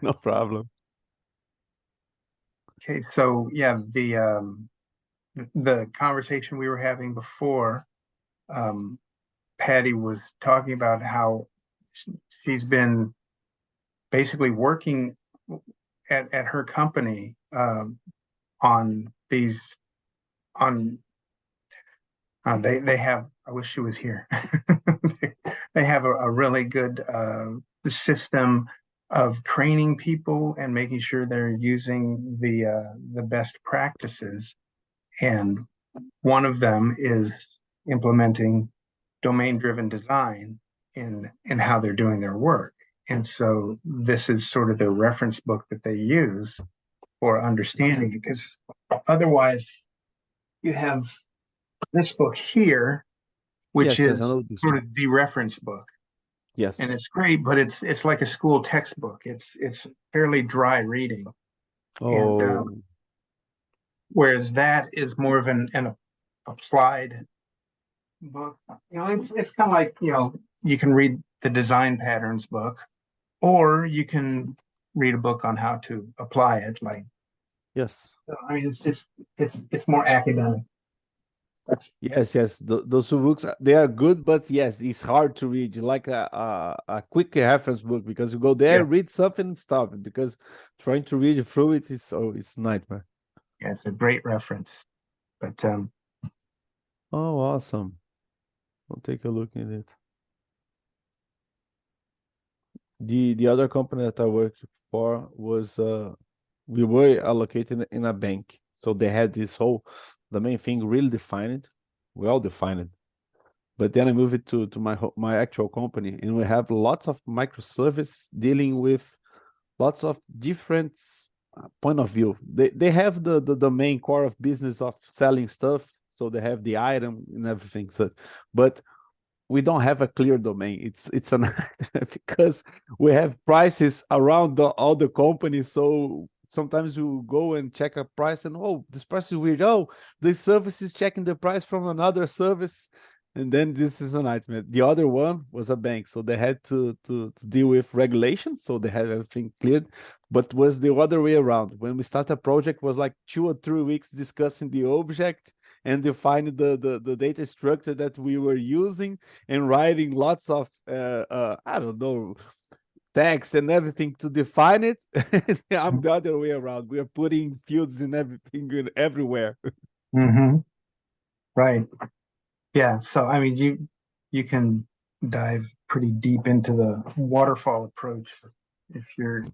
No problem. Okay, so yeah, the conversation we were having before, Patty was talking about how she's been basically working at her company on these on they have, I wish she was here. They have a really good system of training people and making sure they're using the best practices. And one of them is implementing domain-driven design in how they're doing their work. And so this is sort of the reference book that they use for understanding it, because otherwise you have this book here, which Yes, yes, I is know this sort one. of the reference book. And Yes. it's great, but it's like a school textbook. It's fairly dry reading. And Oh, whereas that is more of an applied book. It's kind of like, you can read the design patterns book, or you can read a book on how to apply it. Like, yes. I mean, it's just it's more academic. Yes, yes. Those two books, they are good, but yes, it's hard to read. You like a quick reference book because you go there, Yes, read something, and stop it. Because trying to read through it is it's nightmare. yeah, it's a great reference. But Oh, awesome. I'll take a look at it. The other company that I worked for was we were allocated in a bank. So they had this whole the main thing really defined, well defined. But then I moved it to my actual company, and we have lots of microservices dealing with lots of different point of view. They have the main core of business of selling stuff, so they have the item and everything. So, but we don't have a clear domain. It's an because we have prices around all the companies. So sometimes you go and check a price and oh, this price is weird. Oh, this service is checking the price from another service, and then this is a nightmare. The other one was a bank, so they had to deal with regulation, so they had everything cleared. But was the other way around. When we start a project, was like 2 or 3 weeks discussing the object and define the data structure that we were using and writing lots of I don't know, text and everything to define it. I'm the other way around. We are putting fields in everything everywhere. mhm, right. Yeah, so I mean, you can dive pretty deep into the waterfall approach if you're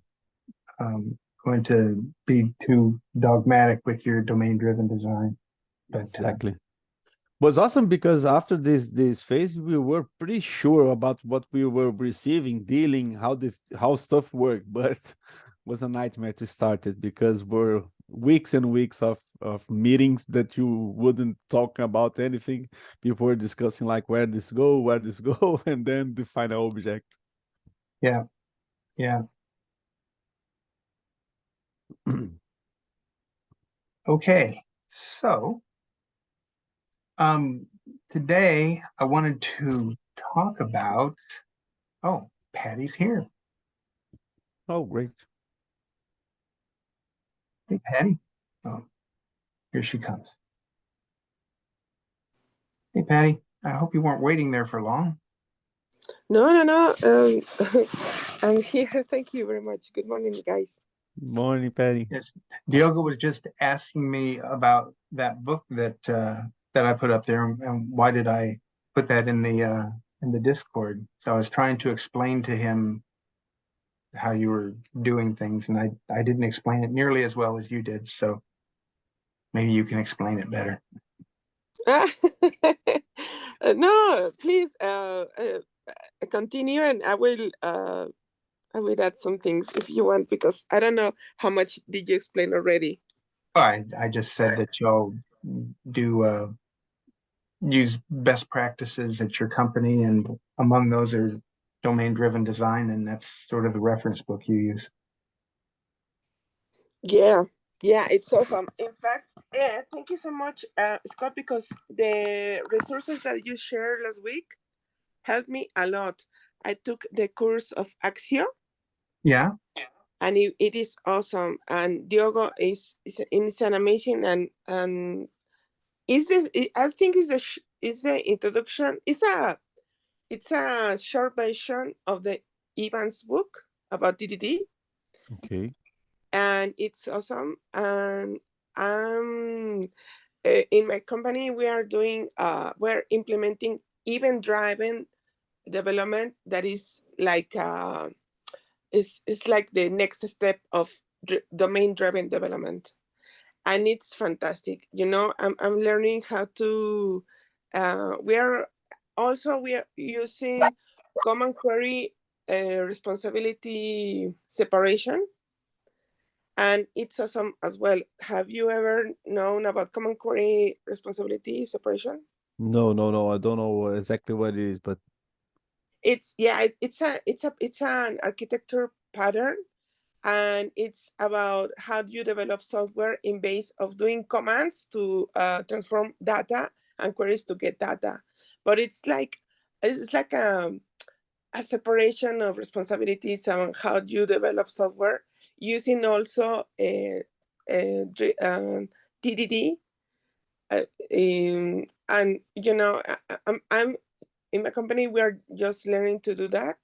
going to be too dogmatic with your domain-driven design. But Exactly. Was awesome because after this phase we were pretty sure about what we were receiving, dealing, how stuff worked, but was a nightmare to start it because we're weeks and weeks of meetings that you wouldn't talk about anything. People were discussing like where this go, and then define an object. yeah, yeah, okay. So um, today I wanted to talk about. Oh, Patty's here. Oh, great. Hey, Patty. Oh, here she comes. Hey, Patty. I hope you weren't waiting there for long. No, no, no. I'm here. Thank you very much. Good morning, guys. Morning, Patty. Yes, Diogo was just asking me about that book that I put up there, and why did I put that in the Discord? So I was trying to explain to him how you were doing things, and I didn't explain it nearly as well as you did. So maybe you can explain it better. No, please continue, and I will add some things if you want, because I don't know how much did you explain already. I just said that y'all do use best practices at your company, and among those are domain-driven design, and that's sort of the reference book you use. Yeah, yeah, it's awesome. In fact, yeah, thank you so much, Scott, because the resources that you shared last week helped me a lot. I took the course of Axio, Yeah. and it is awesome. And Diogo is an amazing, and I think is the introduction. It's a short version of the Evans book about DDD, Okay. and it's awesome. And in my company we're implementing event driven development that is like it's like the next step of domain driven development, and it's fantastic. I'm learning how to we are using common query responsibility separation, and it's awesome as well. Have you ever known about common query responsibility separation? No, no, no. I don't know exactly what it is, but It's an architecture pattern, and it's about how do you develop software in base of doing commands to transform data and queries to get data. But it's like a separation of responsibilities on how do you develop software using also TDD. And I'm in my company. We are just learning to do that,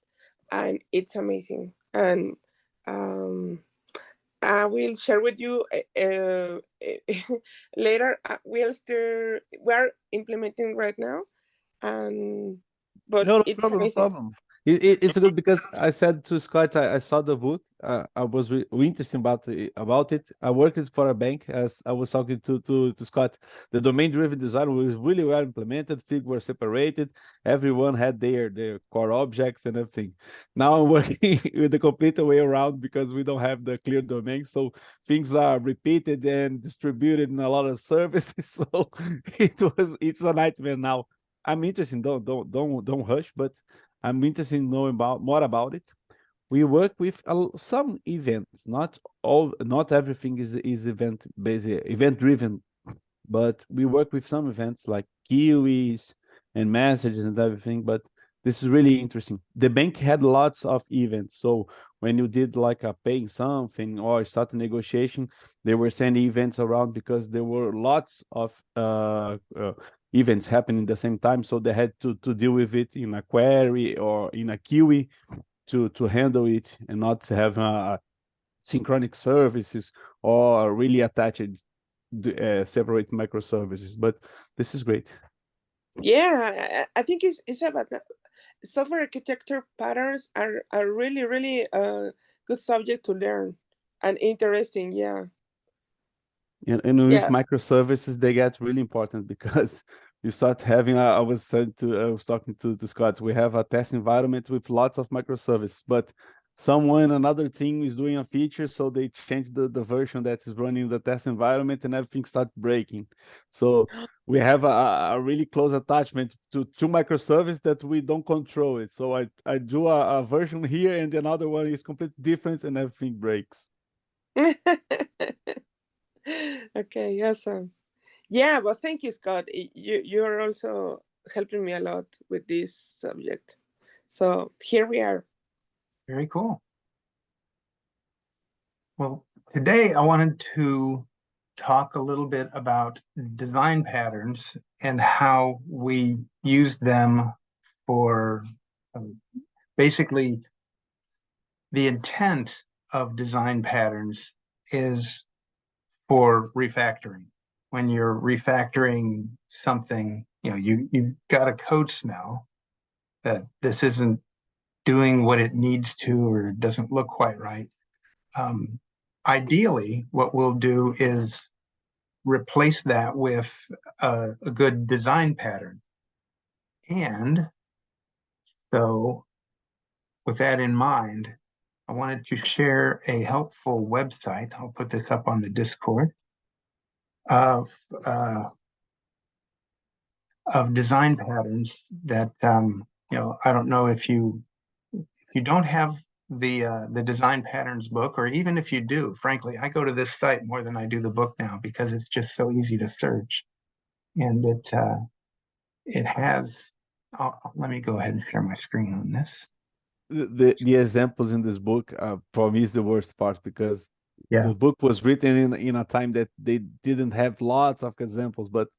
and it's amazing. And I will share with you later. We're implementing right now, and but no, no it's problem, no amazing. problem. It's good because I said to Scott, I saw the book. I was interested about it. I worked for a bank, as I was talking to Scott. The domain-driven design was really well implemented. Things were separated. Everyone had their core objects and everything. Now I'm working with the complete way around because we don't have the clear domain. So things are repeated and distributed in a lot of services. So it's a nightmare now. I'm interested. Don't rush, but I'm interested in knowing more about it. We work with some events. Not everything is event based, event driven, but we work with some events like kiwis and messages and everything. But this is really interesting. The bank had lots of events, so when you did like a paying something or start a negotiation, they were sending events around because there were lots of events happening at the same time, so they had to deal with it in a query or in a kiwi to handle it and not have synchronic services or really attached separate microservices. But this is great. Yeah, I think it's about software architecture patterns are really really good subject to learn and interesting. Yeah, And with yeah. microservices, they get really important because you start having. I was talking to Scott. We have a test environment with lots of microservices, but another team is doing a feature, so they change the version that is running the test environment, and everything starts breaking. So we have a really close attachment to two microservices that we don't control it. So I do a version here, and another one is completely different, and everything breaks. Okay, awesome. Yeah, well, thank you, Scott. You're also helping me a lot with this subject. So here we are. Very cool. Well, today I wanted to talk a little bit about design patterns and how we use them for basically the intent of design patterns is for refactoring. When you're refactoring something, you've got a code smell that this isn't doing what it needs to or doesn't look quite right. Ideally, what we'll do is replace that with a good design pattern. And so with that in mind, I wanted to share a helpful website. I'll put this up on the Discord of design patterns that I don't know if you don't have the design patterns book, or even if you do, frankly, I go to this site more than I do the book now because it's just so easy to search, and it has. Let me go ahead and share my screen on this. the examples in this book for me is the worst part, because Yeah, the book was written in a time that they didn't have lots of examples, but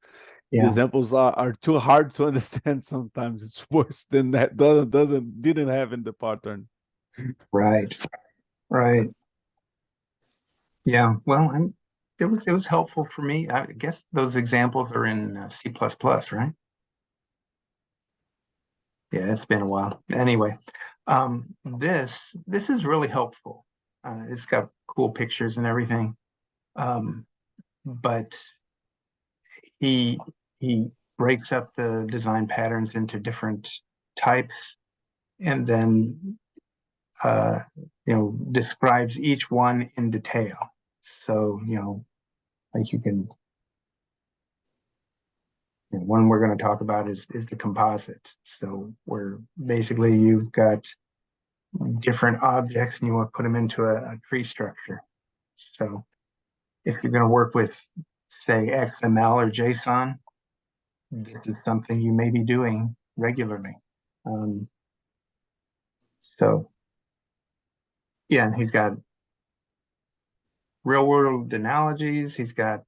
the yeah, examples are too hard to understand sometimes. It's worse than that didn't have in the pattern. right, right. Yeah, well, it was helpful for me. I guess those examples are in C++, right? Yeah, it's been a while. Anyway, this is really helpful. It's got cool pictures and everything. But he he breaks up the design patterns into different types, and then describes each one in detail. So like you can one we're going to talk about is the composites. So where basically you've got different objects and you want to put them into a tree structure. So if you're going to work with, say, XML or JSON, this is something you may be doing regularly. So yeah, and he's got real world analogies. He's got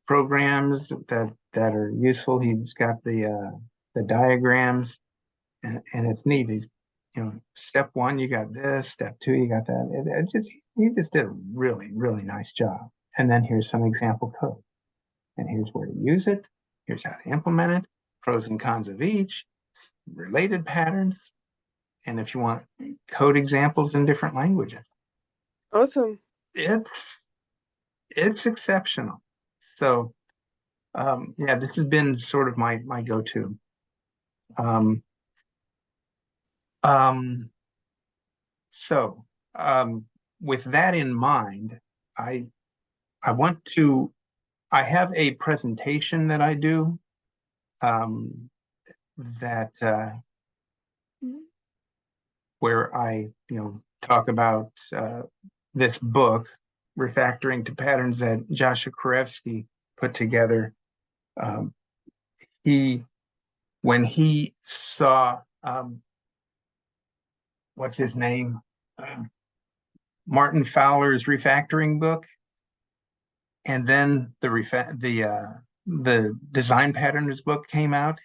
programs that are useful. He's got the diagrams, and it's neat. He's step one, you got this. Step two, you got that. He just did a really, really nice job. And then here's some example code. And here's where to use it. Here's how to implement it. Pros and cons of each. Related patterns. And if you want code examples in different languages. Awesome. It's exceptional. So yeah, this has been sort of my go-to. Um, so with that in mind, I want to, I have a presentation that I do that where I talk about this book, Refactoring to Patterns, that Joshua Kerievsky put together. When he saw what's his name, Martin Fowler's refactoring book, and then the design patterns book came out,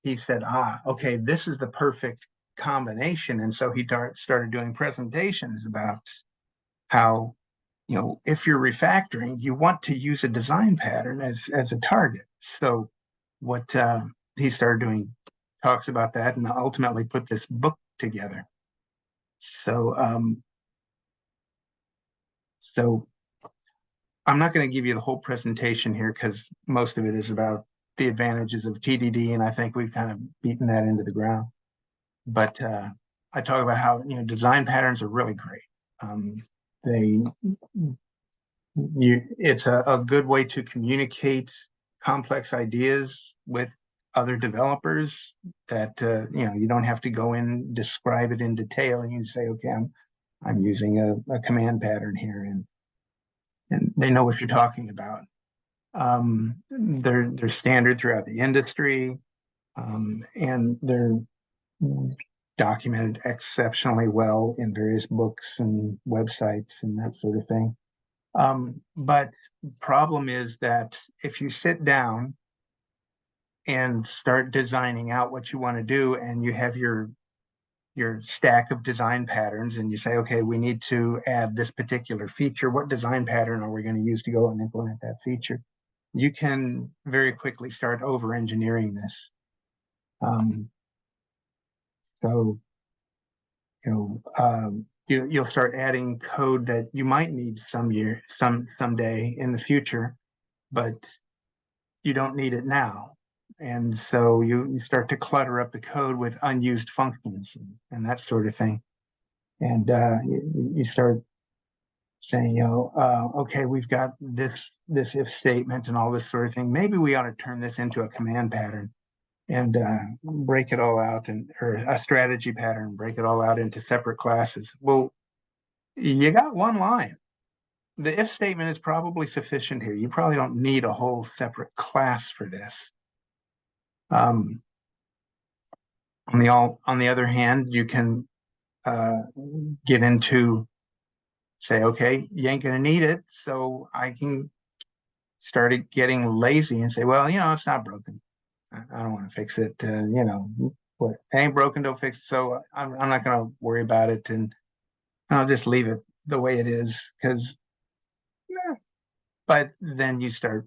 he said, okay, this is the perfect combination. And so he started doing presentations about how, if you're refactoring, you want to use a design pattern as a target. So what he started doing talks about that, and ultimately put this book together. So so I'm not going to give you the whole presentation here because most of it is about the advantages of TDD, and I think we've kind of beaten that into the ground. But I talk about how design patterns are really great. It's a good way to communicate complex ideas with other developers that you don't have to go in and describe it in detail, and you say, okay, I'm using a command pattern here, and they know what you're talking about. They're standard throughout the industry, and they're documented exceptionally well in various books and websites and that sort of thing. But the problem is that if you sit down and start designing out what you want to do, and you have your stack of design patterns, and you say, okay, we need to add this particular feature, what design pattern are we going to use to go and implement that feature? You can very quickly start over engineering this. So you'll start adding code that you might need someday in the future, but you don't need it now. And so you start to clutter up the code with unused functions and that sort of thing. And you start saying, okay, we've got this if statement and all this sort of thing. Maybe we ought to turn this into a command pattern and break it all out, or a strategy pattern, break it all out into separate classes. Well, you got one line. The if statement is probably sufficient here. You probably don't need a whole separate class for this. On the other hand, you can get into, say, okay, you ain't gonna need it, so I can start getting lazy and say, well, it's not broken. I don't want to fix it. What it ain't broken, don't fix it. So I'm not gonna worry about it, and I'll just leave it the way it is. Because, but then you start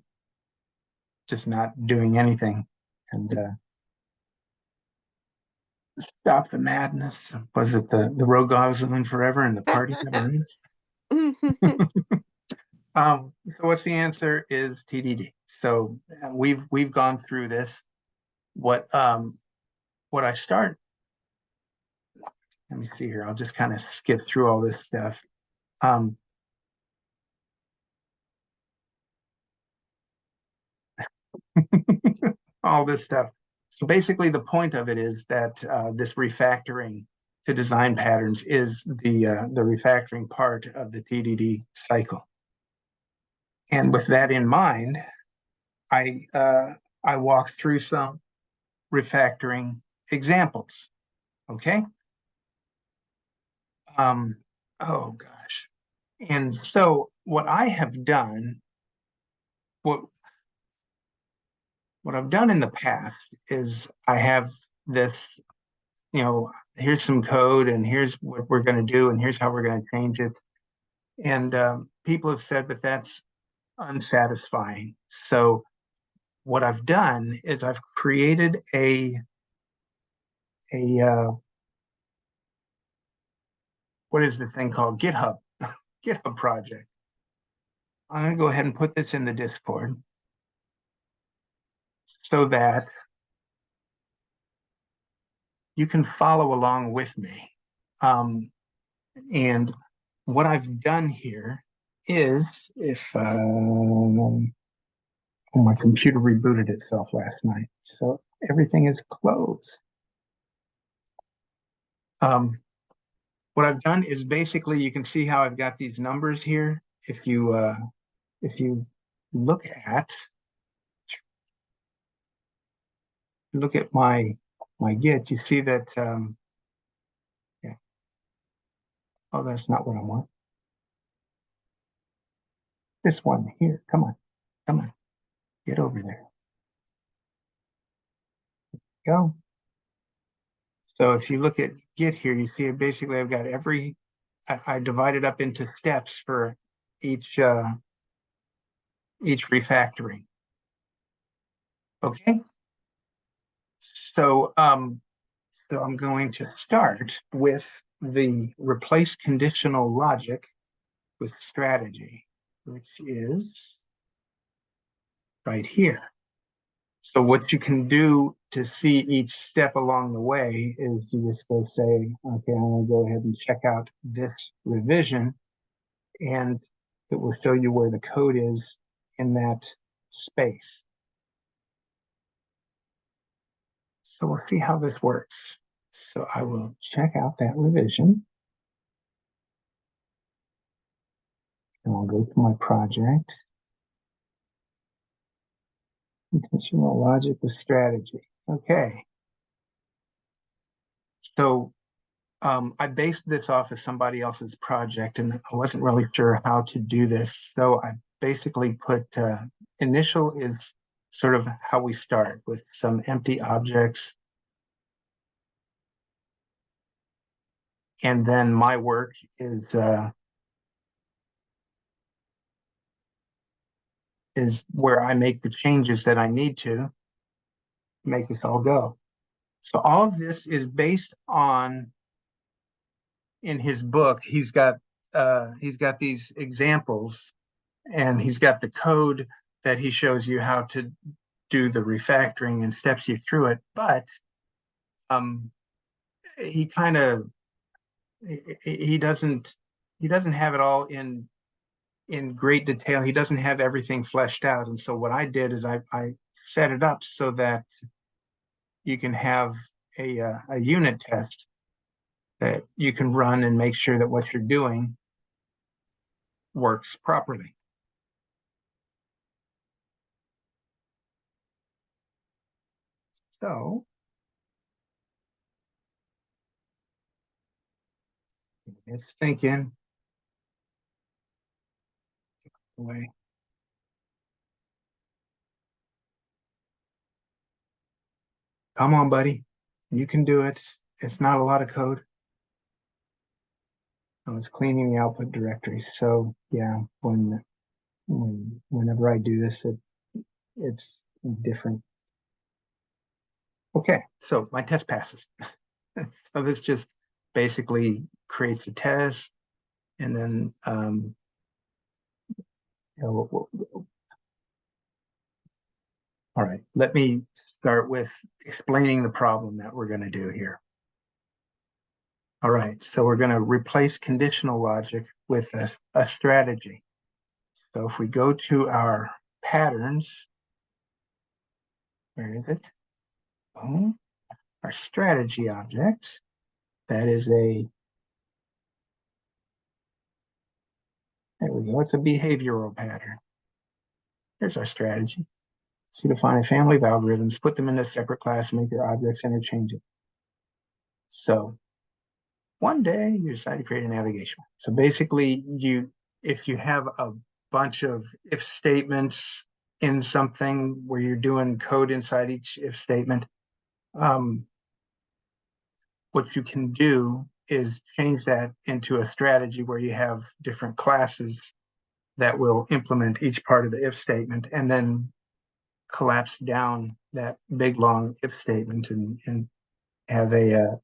just not doing anything, and stop the madness. Was it the road goes on forever and the party never ends? So what's the answer is TDD. So we've gone through this. What I start, let me see here. I'll just kind of skip through all this stuff. All this stuff. So basically the point of it is that this refactoring to design patterns is the refactoring part of the TDD cycle. And with that in mind, I walk through some refactoring examples. Okay. Oh gosh. And so what I have done, what I've done in the past is I have this, here's some code and here's what we're going to do and here's how we're going to change it. And people have said that that's unsatisfying. So what I've done is I've created a what is the thing called? GitHub project. I'm going to go ahead and put this in the Discord so that you can follow along with me. And what I've done here is, if my computer rebooted itself last night, so everything is closed. What I've done is basically, you can see how I've got these numbers here. If you look at my Git, you see that yeah. Oh, that's not what I want. This one here. Come on, get over there. Go. So if you look at Git here, you see basically I've got I divided up into steps for each refactoring. Okay. So so I'm going to start with the replace conditional logic with strategy, which is right here. So what you can do to see each step along the way is you just go say, okay, I'm going to go ahead and check out this revision, and it will show you where the code is in that space. So we'll see how this works. So I will check out that revision. And I'll go to my project. Intentional logic with strategy. Okay. So I based this off of somebody else's project, and I wasn't really sure how to do this. So I basically put initial is sort of how we start with some empty objects. And then my work is where I make the changes that I need to make this all go. So all of this is based on, in his book, he's got these examples, and he's got the code that he shows you how to do the refactoring and steps you through it. But he kind of he doesn't have it all in great detail. He doesn't have everything fleshed out. And so what I did is I set it up so that you can have a unit test that you can run and make sure that what you're doing works properly. So It's thinking. Away. Come on, buddy. You can do it. It's not a lot of code. Oh, it's cleaning the output directory. So yeah, whenever I do this, it's different. Okay, so my test passes. So this just basically creates a test, and then all right, let me start with explaining the problem that we're going to do here. All right, so we're going to replace conditional logic with a strategy. So if we go to our patterns, where is it? Oh, our strategy object, that is there we go, it's a behavioral pattern. There's our strategy. So define a family of algorithms, put them in a separate class, make your objects interchangeable. So one day you decide to create a navigation. So basically, if you have a bunch of if statements in something where you're doing code inside each if statement, what you can do is change that into a strategy where you have different classes that will implement each part of the if statement, and then collapse down that big long if statement and have a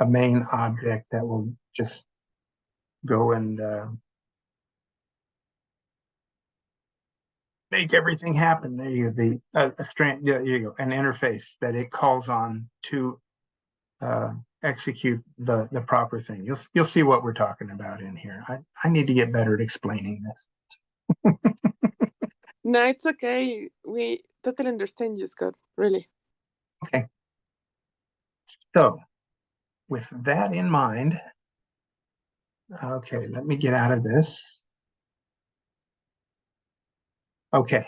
main object that will just go and make everything happen. There you go. There you go, an interface that it calls on to execute the proper thing. You'll see what we're talking about in here. I need to get better at explaining this. No, it's okay. We totally understand you, Scott. Really. Okay. So with that in mind, okay, let me get out of this. Okay,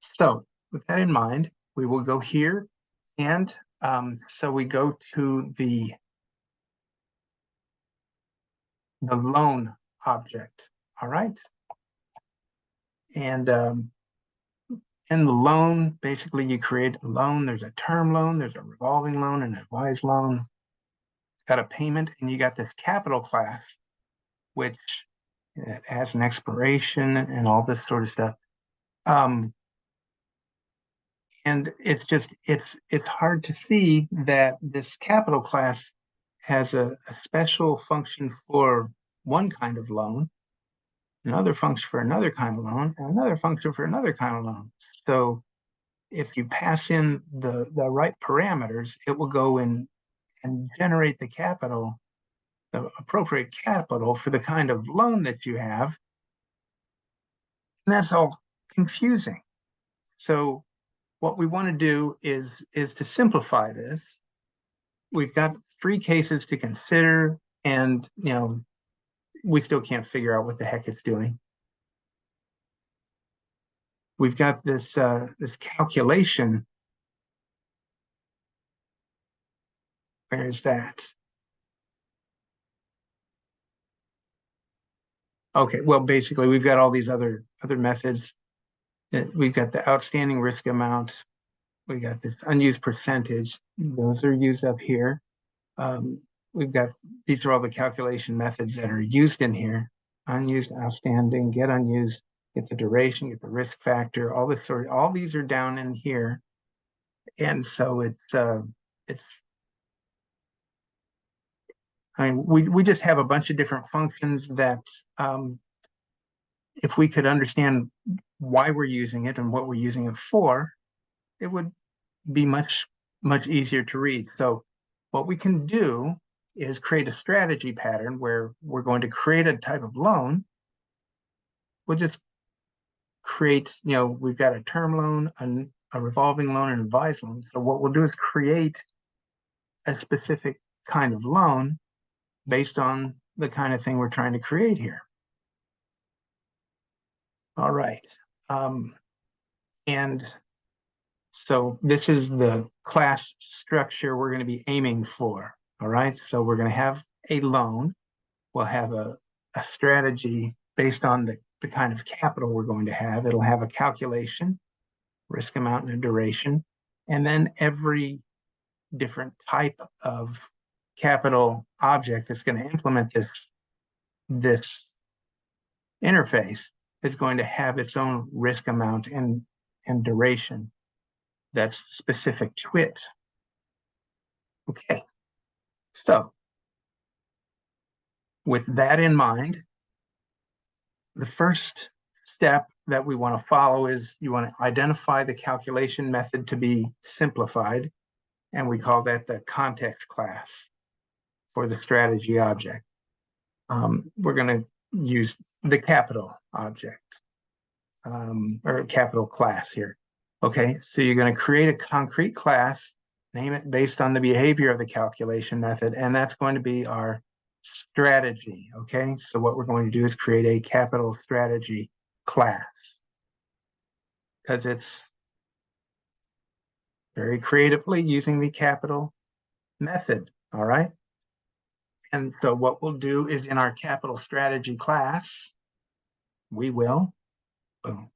so with that in mind, we will go here, and so we go to the loan object. All right, and in the loan, basically you create a loan. There's a term loan, there's a revolving loan, and an advised loan. Got a payment, and you got this capital class, which it has an expiration and all this sort of stuff. And it's just it's hard to see that this capital class has a special function for one kind of loan, another function for another kind of loan, and another function for another kind of loan. So if you pass in the right parameters, it will go in and generate the capital, the appropriate capital for the kind of loan that you have. And that's all confusing. So what we want to do is to simplify this. We've got 3 cases to consider, and we still can't figure out what the heck it's doing. We've got this this calculation. Where is that? Okay, well, basically we've got all these other methods. We've got the outstanding risk amount. We got this unused percentage. Those are used up here. We've got, these are all the calculation methods that are used in here. Unused, outstanding, get unused, get the duration, get the risk factor, all this sort of, all these are down in here. And so I mean, we just have a bunch of different functions that if we could understand why we're using it and what we're using it for, it would be much easier to read. So what we can do is create a strategy pattern where we're going to create a type of loan. We'll just create, we've got a term loan, a revolving loan, and an advised loan. So what we'll do is create a specific kind of loan based on the kind of thing we're trying to create here. All right. And so this is the class structure we're going to be aiming for. All right. So we're going to have a loan. will have a strategy based on the kind of capital we're going to have. It'll have a calculation, risk amount, and a duration. And then every different type of capital object that's going to implement this interface is going to have its own risk amount and duration that's specific to it. Okay, so with that in mind, the first step that we want to follow is you want to identify the calculation method to be simplified, and we call that the context class for the strategy object. We're going to use the capital object or capital class here. Okay, so you're going to create a concrete class, name it based on the behavior of the calculation method, and that's going to be our strategy. Okay, so what we're going to do is create a capital strategy class because it's very creatively using the capital method. All right, and so what we'll do is in our capital strategy class, we will, boom.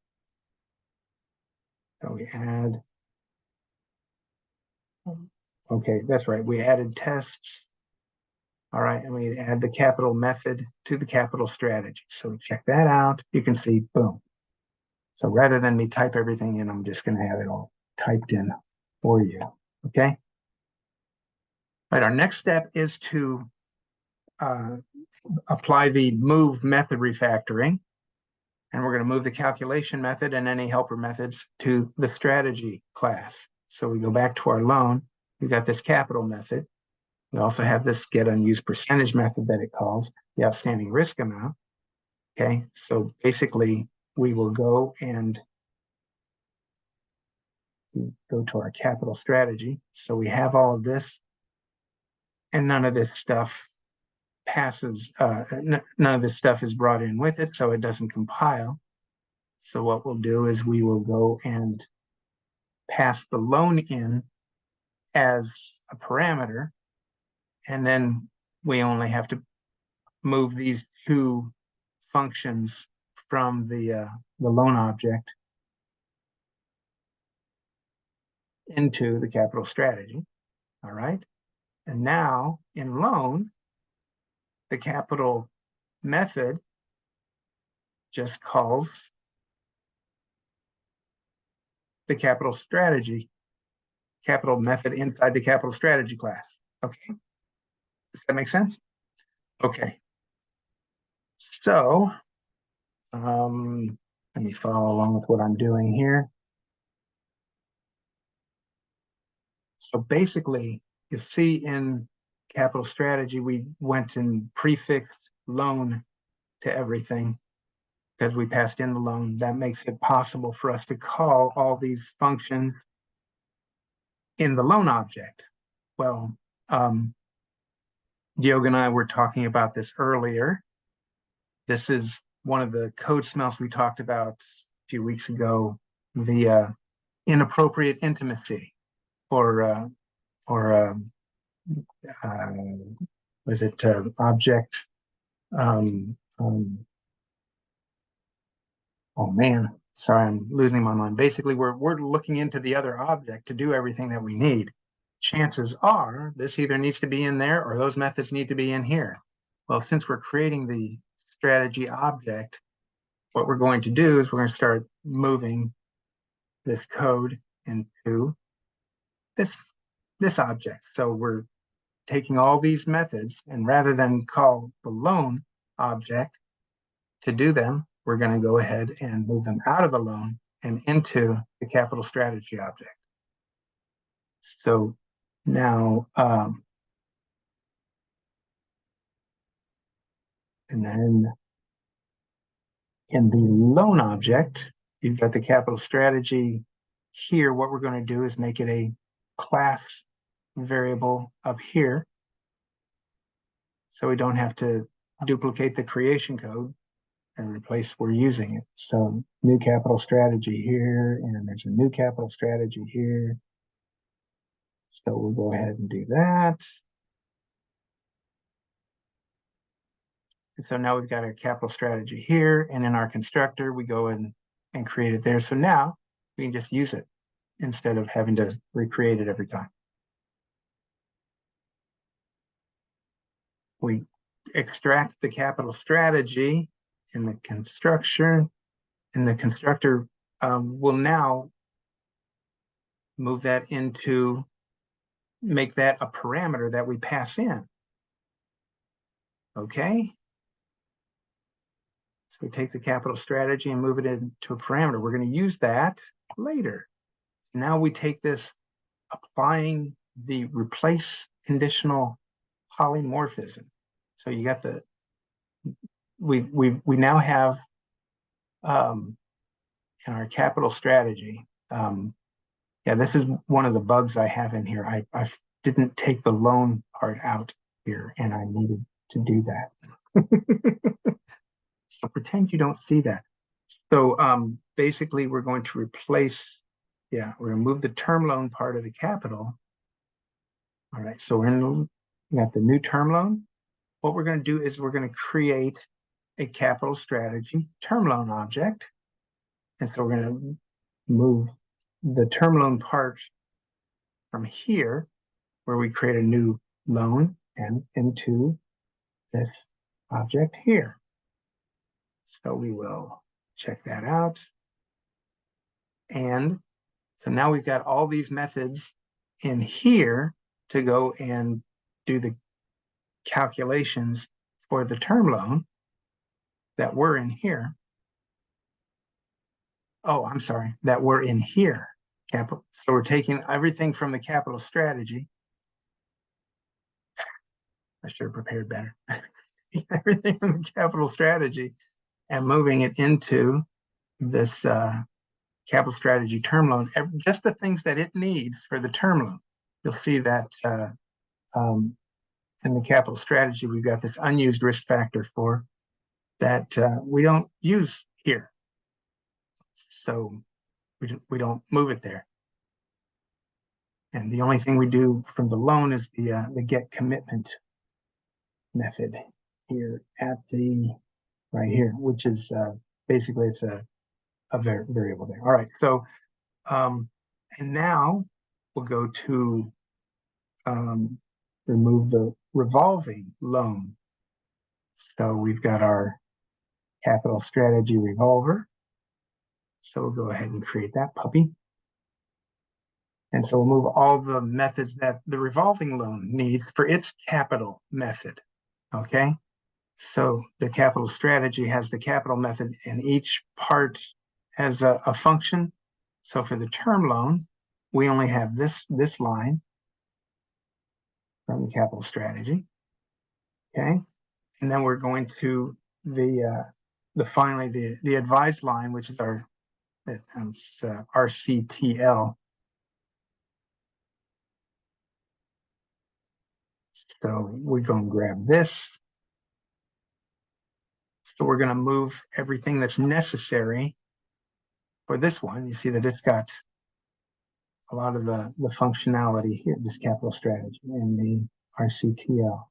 So we add, okay, that's right. We added tests. All right, and we add the capital method to the capital strategy. So we check that out. You can see, boom. So rather than me type everything in, I'm just going to have it all typed in for you. Okay. All right, our next step is to apply the move method refactoring. And we're going to move the calculation method and any helper methods to the strategy class. So we go back to our loan. We've got this capital method. We also have this get unused percentage method that it calls the outstanding risk amount. Okay, so basically we will go and go to our capital strategy. So we have all of this, and none of this stuff passes, none of this stuff is brought in with it, so it doesn't compile. So what we'll do is we will go and pass the loan in as a parameter, and then we only have to move these two functions from the loan object into the capital strategy. All right, and now in loan, the capital method just calls the capital strategy, capital method inside the capital strategy class. Okay, does that make sense? Okay, so let me follow along with what I'm doing here. So basically, you see in capital strategy, we went and prefixed loan to everything because we passed in the loan. That makes it possible for us to call all these functions in the loan object. Well, Diogo and I were talking about this earlier. This is one of the code smells we talked about a few weeks ago, the inappropriate intimacy, or was it object? Oh man, sorry, I'm losing my mind. Basically, we're looking into the other object to do everything that we need. Chances are this either needs to be in there or those methods need to be in here. Well, since we're creating the strategy object, what we're going to do is we're going to start moving this code into this object. So we're taking all these methods, and rather than call the loan object to do them, we're going to go ahead and move them out of the loan and into the capital strategy object. So now, and then in the loan object, you've got the capital strategy here. What we're going to do is make it a class variable up here, so we don't have to duplicate the creation code and replace we're using it. So new capital strategy here, and there's a new capital strategy here. So we'll go ahead and do that. And so now we've got our capital strategy here, and in our constructor, we go in and create it there. So now we can just use it instead of having to recreate it every time. We extract the capital strategy in the construction, and the constructor will now move that into, make that a parameter that we pass in. Okay. So we take the capital strategy and move it into a parameter. We're going to use that later. Now we take this, applying the replace conditional polymorphism. So you got the, we now have in our capital strategy. Yeah, this is one of the bugs I have in here. I didn't take the loan part out here, and I needed to do that. So pretend you don't see that. So basically, we're going to replace, yeah, we're going to move the term loan part of the capital. All right, so we got the new term loan. What we're going to do is we're going to create a capital strategy term loan object. And so we're going to move the term loan part from here, where we create a new loan, and into this object here. So we will check that out. And so now we've got all these methods in here to go and do the calculations for the term loan that were in here. Oh, I'm sorry, that were in here. Capital. So we're taking everything from the capital strategy. I should have prepared better. Everything from the capital strategy and moving it into this capital strategy term loan, just the things that it needs for the term loan. You'll see that in the capital strategy, we've got this unused risk factor for that we don't use here. So we don't move it there. And the only thing we do from the loan is the get commitment method here at the right here, which is basically it's a variable there. All right, so and now we'll go to remove the revolving loan. So we've got our capital strategy revolver. So we'll go ahead and create that puppy. And so we'll move all the methods that the revolving loan needs for its capital method. Okay. So the capital strategy has the capital method, and each part has a function. So for the term loan, we only have this line from the capital strategy. Okay. And then we're going to finally the advised line, which is our RCTL. So we go and grab this. So we're going to move everything that's necessary for this one. You see that it's got a lot of the functionality here, this capital strategy in the RCTL.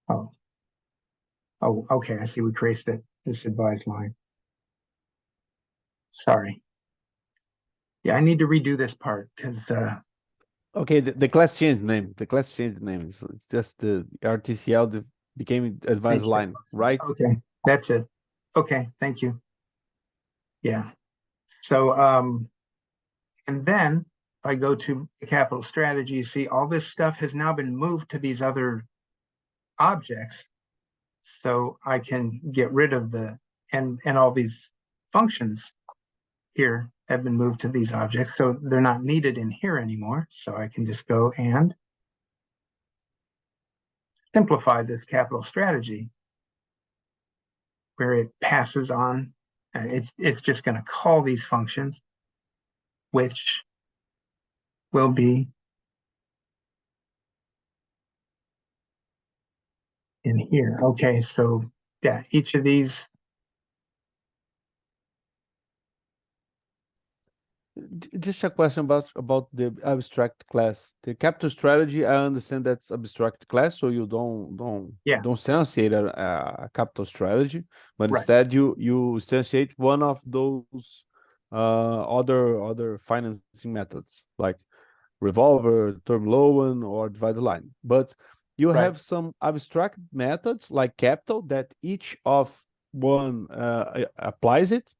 Oh, okay. I see we create this advised line. Sorry. Yeah, I need to redo this part because okay, the class changed name. The class changed name. So it's just the RTCL became advanced line, right? Okay, that's it. Okay, thank you. Yeah. So and then if I go to the capital strategy, you see all this stuff has now been moved to these other objects. So I can get rid of and all these functions here have been moved to these objects. So they're not needed in here anymore. So I can just go and simplify this capital strategy where it passes on. It's just going to call these functions, which will be in here. Okay, so yeah, each of these. Just a question about the abstract class. The capital strategy, I understand that's abstract class, so you don't Yeah, instantiate a capital strategy, but right, instead you instantiate one of those other financing methods like revolver, term loan, or divide the line. But you right. have some abstract methods like capital that each of one applies it,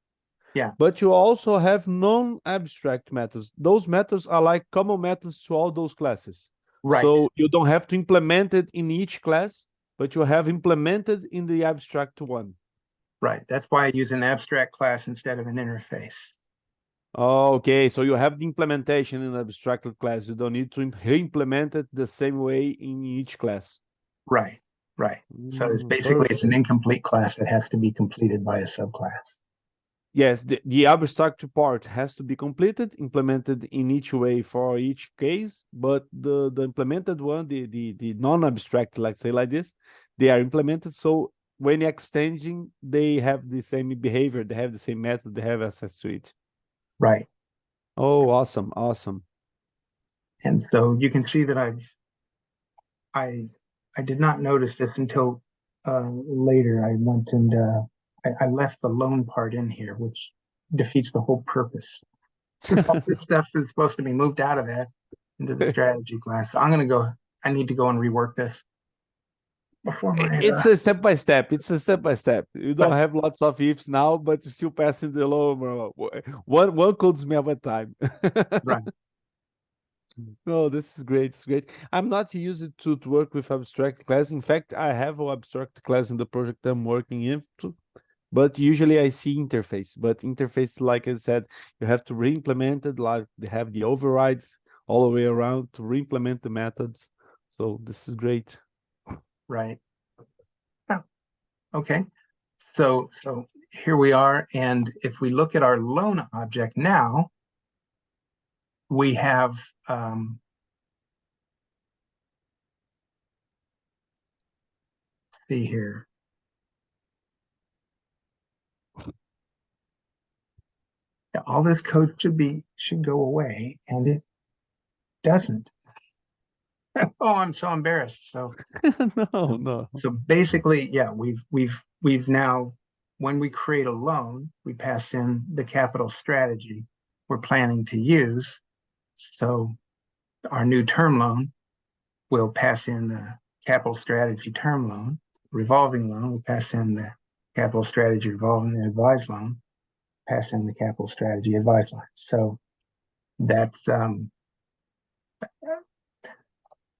Yeah, but you also have non-abstract methods. Those methods are like common methods to all those classes. right, So you don't have to implement it in each class, but you have implemented in the abstract one. right. That's why I use an abstract class instead of an interface. Okay, so you have the implementation in abstracted class. You don't need to re-implement it the same way in each class. Right, right. So it's basically it's an Perfect. incomplete class that has to be completed by a subclass. Yes, the abstract part has to be completed, implemented in each way for each case, but the implemented one, the non-abstract, let's say like this, they are implemented. So when extending, they have the same behavior, they have the same method, they have access to it. Right. Oh, awesome, awesome. And so you can see that I I did not notice this until later. I went and I left the loan part in here, which defeats the whole purpose. All this stuff is supposed to be moved out of that into the strategy class. So I'm gonna go. I need to go and rework this before my. It's a step by step. It's a step by step. You don't But have lots of ifs now, but you're still passing the low. One code smell at a time. right, No, this is great. It's great. I'm not used to work with abstract class. In fact, I have an abstract class in the project I'm working in, but usually I see interface. But interface, like I said, you have to re-implement it, like they have the overrides all the way around to re-implement the methods. So this is great. right. Oh, okay. So here we are, and if we look at our loan object now, we have see here. Yeah, all this code should go away, and it doesn't. Oh, I'm so embarrassed. No, no. So basically, yeah, we've now, when we create a loan, we pass in the capital strategy we're planning to use. So our new term loan will pass in the capital strategy term loan. Revolving loan, we pass in the capital strategy revolving. The advised loan, pass in the capital strategy advised line. So that's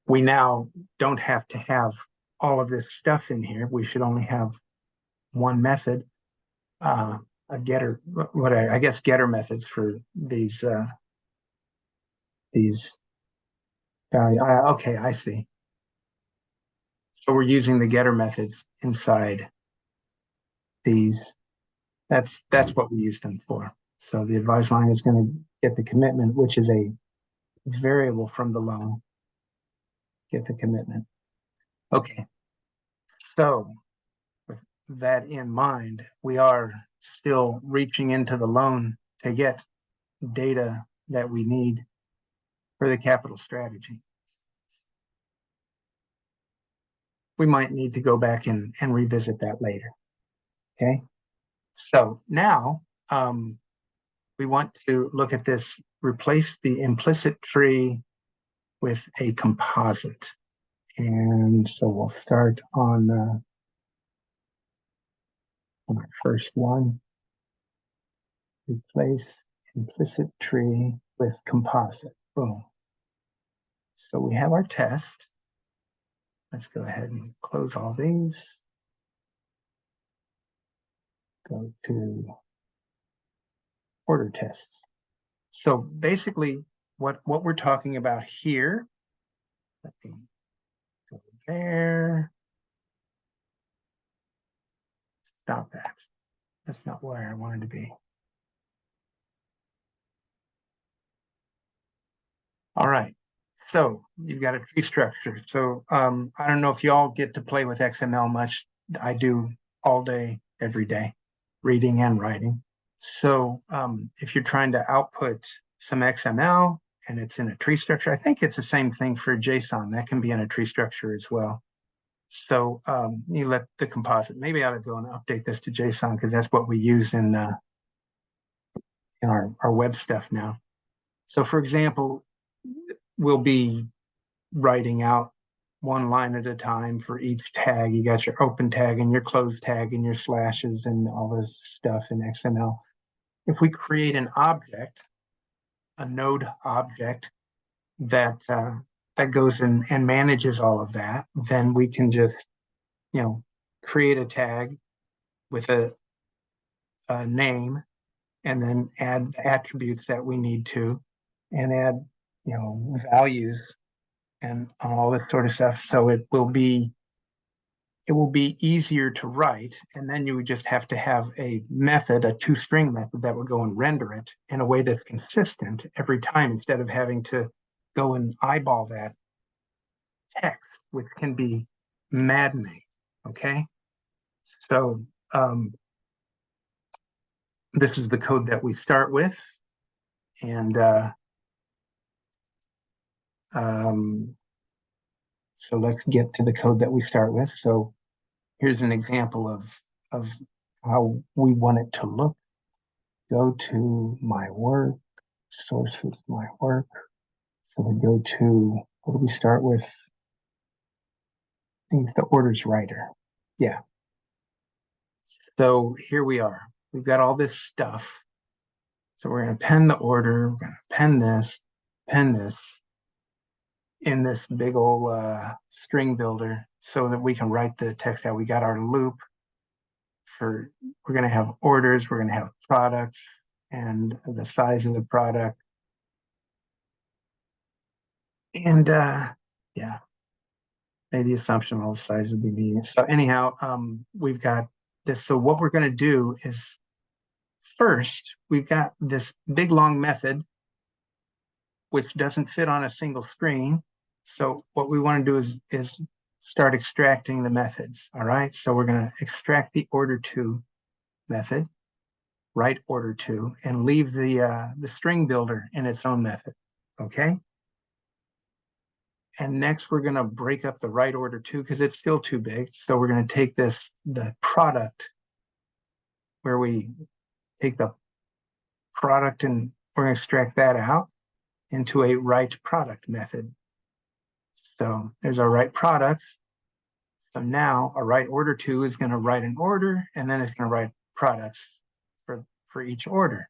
we now don't have to have all of this stuff in here. We should only have one method, a getter, what I guess getter methods for these value. Okay, I see. So we're using the getter methods inside these. That's what we use them for. So the advice line is going to get the commitment, which is a variable from the loan. Get the commitment. Okay. So with that in mind, we are still reaching into the loan to get data that we need for the capital strategy. We might need to go back and revisit that later. Okay. So now we want to look at this, replace the implicit tree with a composite. And so we'll start on our first one. Replace implicit tree with composite. Boom. So we have our test. Let's go ahead and close all these. Go to order tests. So basically what we're talking about here, let me go there. Stop that. That's not where I wanted to be. All right. So you've got a tree structure. So I don't know if you all get to play with XML much. I do all day, every day, reading and writing. So if you're trying to output some XML and it's in a tree structure, I think it's the same thing for JSON. That can be in a tree structure as well. So you let the composite, maybe I ought to go and update this to JSON because that's what we use in our web stuff now. So for example, we'll be writing out one line at a time for each tag. You got your open tag and your close tag and your slashes and all this stuff in XML. If we create an object, a node object that that goes in and manages all of that, then we can just, create a tag with a name and then add the attributes that we need to and add, values and all this sort of stuff. So it will be easier to write. And then you would just have to have a method, a toString method that would go and render it in a way that's consistent every time instead of having to go and eyeball that text, which can be maddening. Okay. So this is the code that we start with. And so let's get to the code that we start with. So here's an example of how we want it to look. Go to my work, sources, my work. So we go to, what do we start with? I think it's the orders writer. Yeah. So here we are. We've got all this stuff. So we're going to pen the order. We're going to pen this in this big old string builder so that we can write the text out. We got our loop for, we're going to have orders, we're going to have products and the size of the product. And yeah, made the assumption all sizes would be medium. So anyhow, we've got this. So what we're going to do is first, we've got this big long method which doesn't fit on a single screen. So what we want to do is start extracting the methods. All right. So we're going to extract the order to method, write order to, and leave the string builder in its own method. Okay. And next we're going to break up the write order to because it's still too big. So we're going to take the product where we take the product and we're going to extract that out into a write product method. So there's our write products. So now a write order to is going to write an order and then it's going to write products for each order.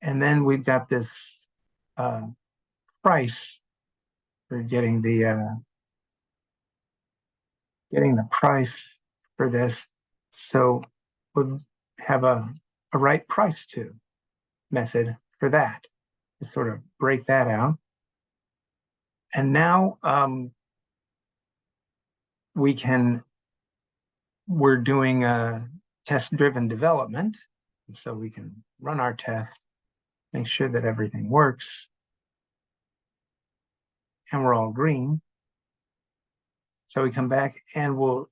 And then we've got this price for getting the price for this. So we'll have a write price to method for that to sort of break that out. And now we're doing a test-driven development. And so we can run our test, make sure that everything works. And we're all green. So we come back and we'll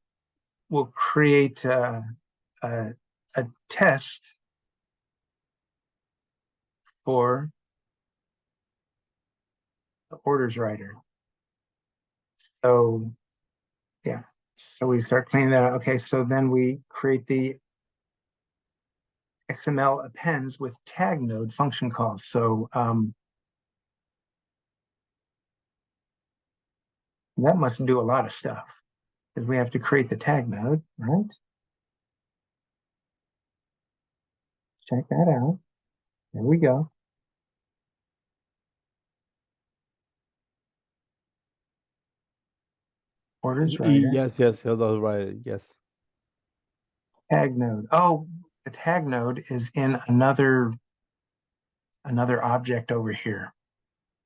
create a test for the orders writer. So yeah, so we start cleaning that out. Okay, so then we create the XML appends with tag node function calls. So that must do a lot of stuff because we have to create the tag node, right? Check that out. There we go. Orders writer. Yes, that's right. Yes. Tag node. Oh, the tag node is in another object over here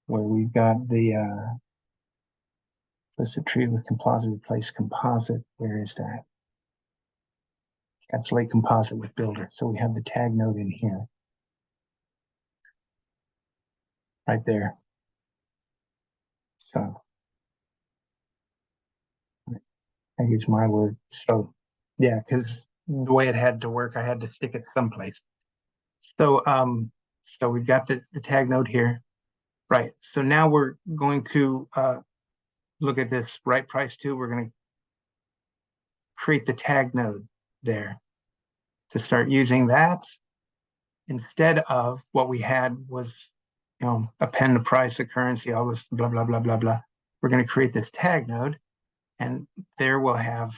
where we've got the implicit tree with composite replace composite. Where is that? Encapsulate composite with builder. So we have the tag node in here. Right there. So I use my word. So yeah, because the way it had to work, I had to stick it someplace. So we've got the tag node here. Right. So now we're going to look at this right price too. We're going to create the tag node there to start using that instead of what we had was, append the price, the currency, all this blah, blah, blah, blah, blah. We're going to create this tag node, and there we'll have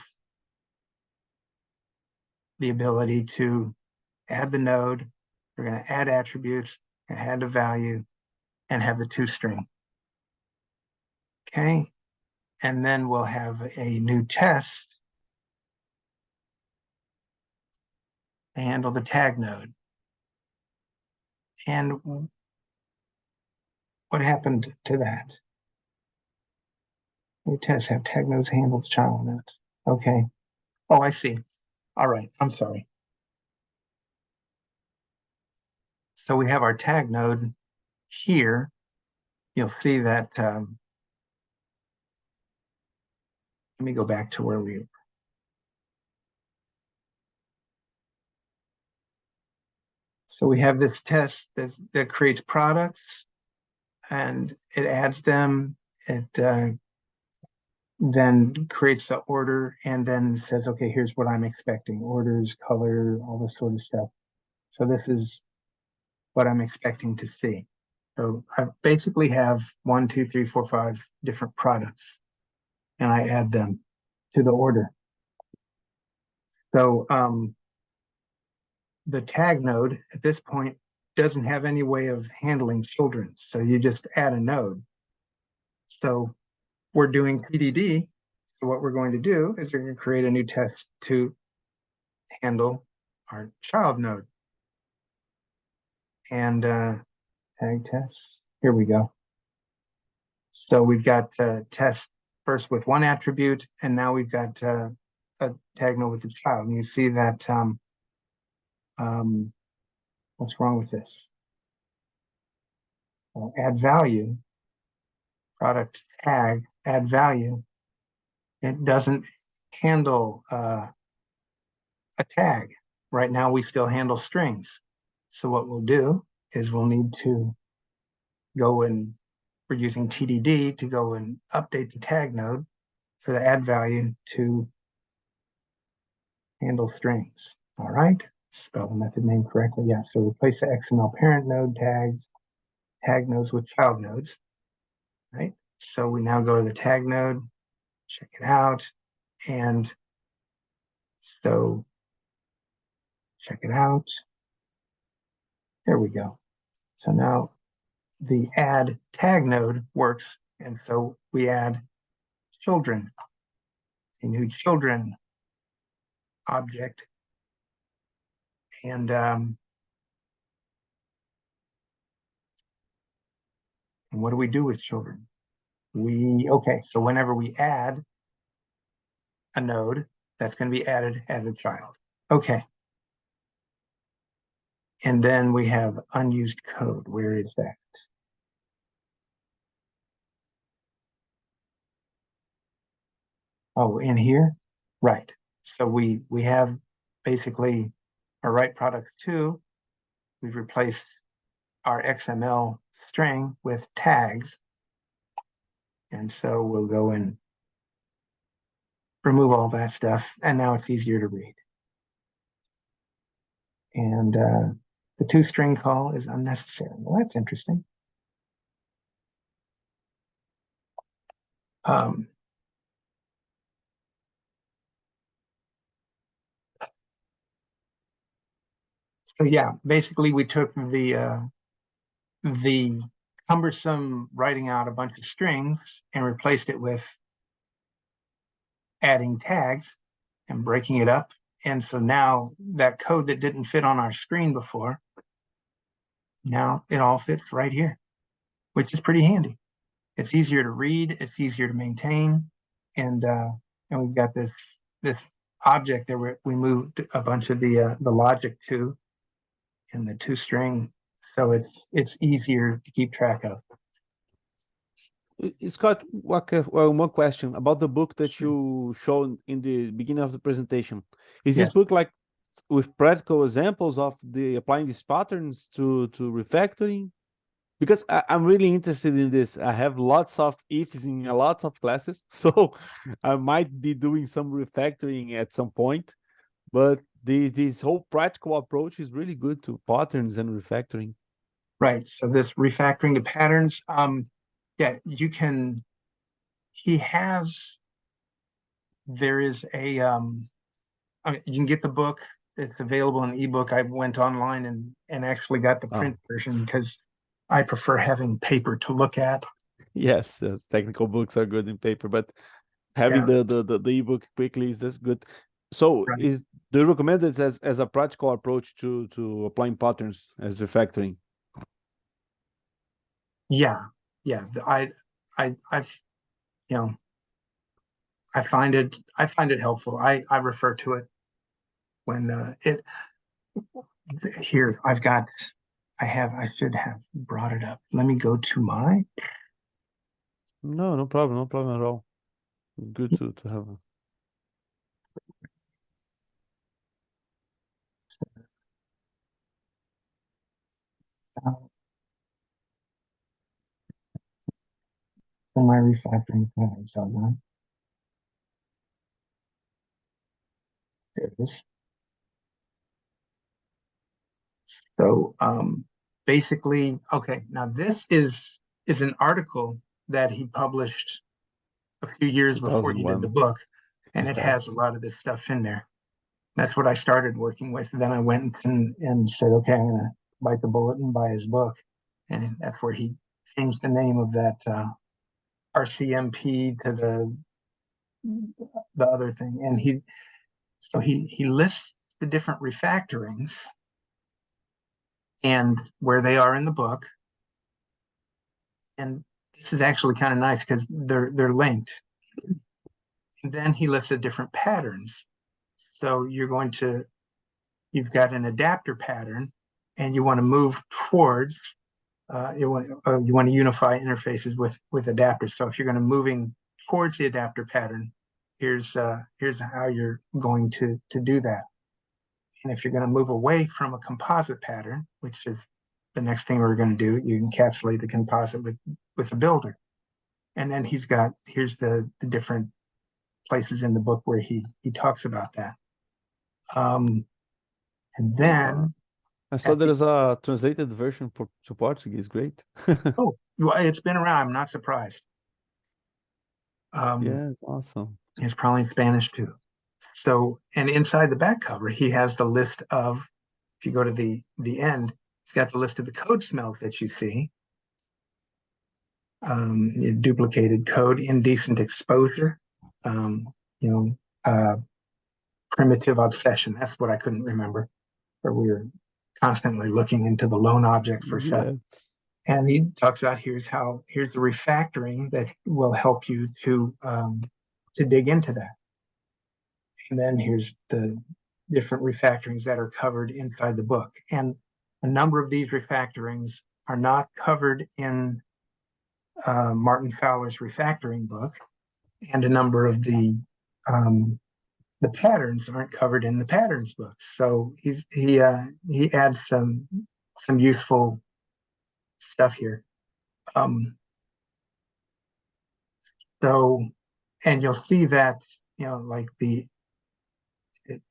the ability to add the node. We're going to add attributes and add the value and have the toString. Okay. And then we'll have a new test to handle the tag node. And what happened to that? New tests have tag nodes handles child nodes. Okay. Oh, I see. All right. I'm sorry. So we have our tag node here. You'll see that. Let me go back to where we were. So we have this test that creates products and it adds them. It then creates the order and then says, okay, here's what I'm expecting. Orders, color, all this sort of stuff. So this is what I'm expecting to see. So I basically have 1, 2, 3, 4, 5 different products and I add them to the order. So the tag node at this point doesn't have any way of handling children. So you just add a node. So we're doing PDD. So what we're going to do is we're going to create a new test to handle our child node. And tag tests, here we go. So we've got test first with one attribute, and now we've got a tag node with the child. And you see that, what's wrong with this? Well, add value, product tag, add value. It doesn't handle a tag. Right now, we still handle strings. So what we'll do is we'll need to go and we're using TDD to go and update the tag node for the add value to handle strings. All right, spell the method name correctly. Yeah, so replace the XML parent node tags, tag nodes with child nodes, right? So we now go to the tag node, check it out, and so check it out. There we go. So now the add tag node works, and so we add children, a new children object, and what do we do with children? Okay, so whenever we add a node, that's going to be added as a child. Okay. And then we have unused code. Where is that? Oh, in here? Right. So we have basically our right product 2. We've replaced our XML string with tags. And so we'll go and remove all that stuff. And now it's easier to read. And the toString call is unnecessary. Well, that's interesting. So yeah, basically we took the cumbersome writing out a bunch of strings and replaced it with adding tags and breaking it up. And so now that code that didn't fit on our screen before, now it all fits right here, which is pretty handy. It's easier to read, it's easier to maintain, and we've got this object that we moved a bunch of the logic to in the toString, so it's easier to keep track of. Scott, one question about the book that you showed in the beginning of the presentation. Is Yes. this book like with practical examples of the applying these patterns to refactoring? Because I'm really interested in this. I have lots of ifs in a lot of classes, so I might be doing some refactoring at some point. But this whole practical approach is really good to patterns and refactoring. Right. So this refactoring to patterns, yeah, you can. There is a you can get the book. It's available in ebook. I went online and actually got the print version because I prefer having paper to look at. Yes, technical books are good in paper, but having the ebook quickly is just good. So Right. do you recommend it as a practical approach to applying patterns as refactoring? Yeah, yeah. I've I find it helpful. I refer to it when it here. I should have brought it up. Let me go to my No, no problem at all. Good to have. uh, for my refactoring plan. So there it is. So basically, okay, now this is an article that he published a few years before he did the 2001. book, and it has a Yes. lot of this stuff in there. That's what I started working with. Then I went and said, okay, I'm gonna bite the bullet and buy his book, and that's where he changed the name of that RCMP to the other thing, and he lists the different refactorings and where they are in the book. And this is actually kind of nice because they're linked. And then he lists the different patterns. So you've got an adapter pattern, and you want to move towards you want to unify interfaces with adapters. So if you're going to moving towards the adapter pattern, here's how you're going to do that. And if you're going to move away from a composite pattern, which is the next thing we're going to do, you encapsulate the composite with a builder. And then here's the different places in the book where he talks about that. And then I saw at the there's a translated version to Portuguese. Great. oh, well, it's been around. I'm not surprised. Yeah, it's awesome. It's probably in Spanish too. So, and inside the back cover, he has the list of. If you go to the end, he's got the list of the code smells that you see. Duplicated code, indecent exposure, um, you know, primitive obsession. That's what I couldn't remember. Where we were constantly looking into the loan object for stuff. Yes. And he talks about here's the refactoring that will help you to dig into that. And then here's the different refactorings that are covered inside the book. And a number of these refactorings are not covered in Martin Fowler's refactoring book, and a number of the patterns aren't covered in the patterns book. So he adds some useful stuff here. So, and you'll see that like the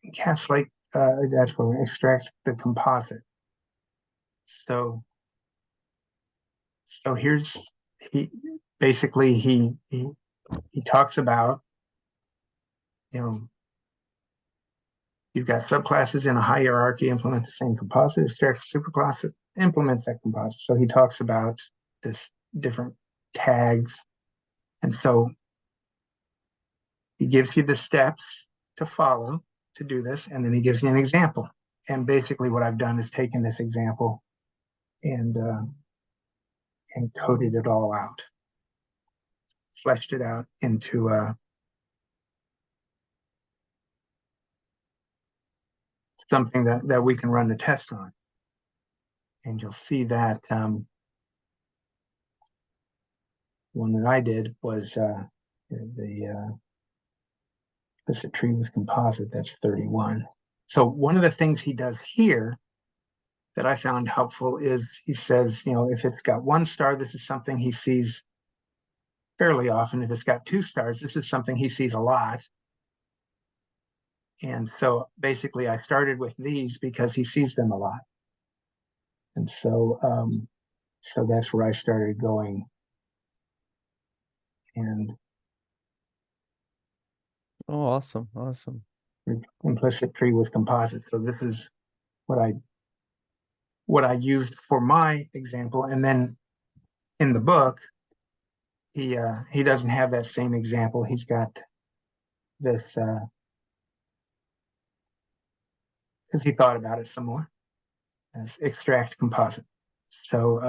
encapsulate that's where we extract the composite. So here's he basically he talks about you've got subclasses in a hierarchy implement the same composite, extracts superclass, implements that composite. So he talks about this different tags, and so he gives you the steps to follow to do this, and then he gives you an example. And basically, what I've done is taken this example and coded it all out, fleshed it out into something that we can run the test on. And you'll see that one that I did was the implicit tree with composite. That's 31. So one of the things he does here that I found helpful is he says, you know, if it's got 1 star, this is something he sees fairly often. If it's got 2 stars, this is something he sees a lot. And so basically I started with these because he sees them a lot. And so, so that's where I started going. And Oh, awesome, awesome. implicit tree with composite. So this is what I used for my example. And then in the book, he doesn't have that same example. He's got this because he thought about it some more as extract composite. So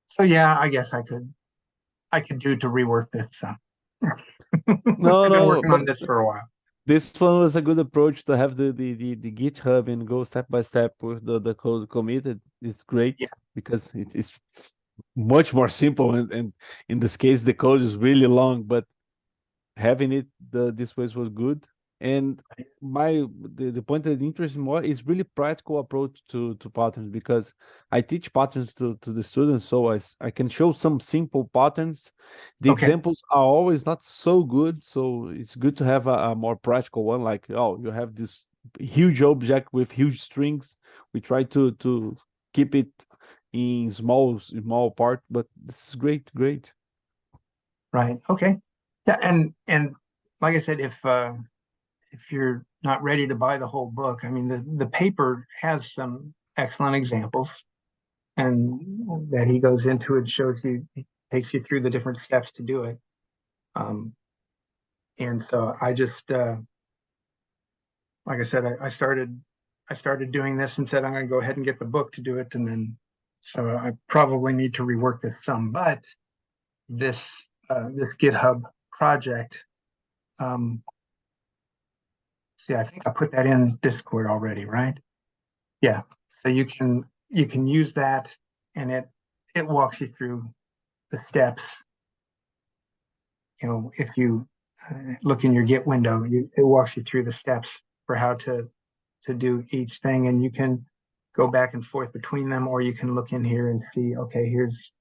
so yeah, I guess I could do to rework this. No, I've been no, working on but this for a while. this one was a good approach to have the GitHub and go step by step with the code committed. It's great Yeah. because it's much more simple, and in this case the code is really long, but having it this way was good. And the point that interests me more is really practical approach to patterns, because I teach patterns to the students, so I can show some simple patterns. The Okay. examples are always not so good, so it's good to have a more practical one, like, oh, you have this huge object with huge strings. We try to keep it in small part, but this is great. Right. Okay. Yeah, and like I said, if you're not ready to buy the whole book, I mean the paper has some excellent examples, and that he goes into it, shows you, takes you through the different steps to do it. And so I just like I said, I started doing this and said I'm going to go ahead and get the book to do it, and then so I probably need to rework this some, but this this GitHub project. See, I think I put that in Discord already, right? Yeah. So you can use that, and it walks you through the steps. You know, if you look in your Git window, it walks you through the steps for how to do each thing, and you can go back and forth between them, or you can look in here and see, okay, here's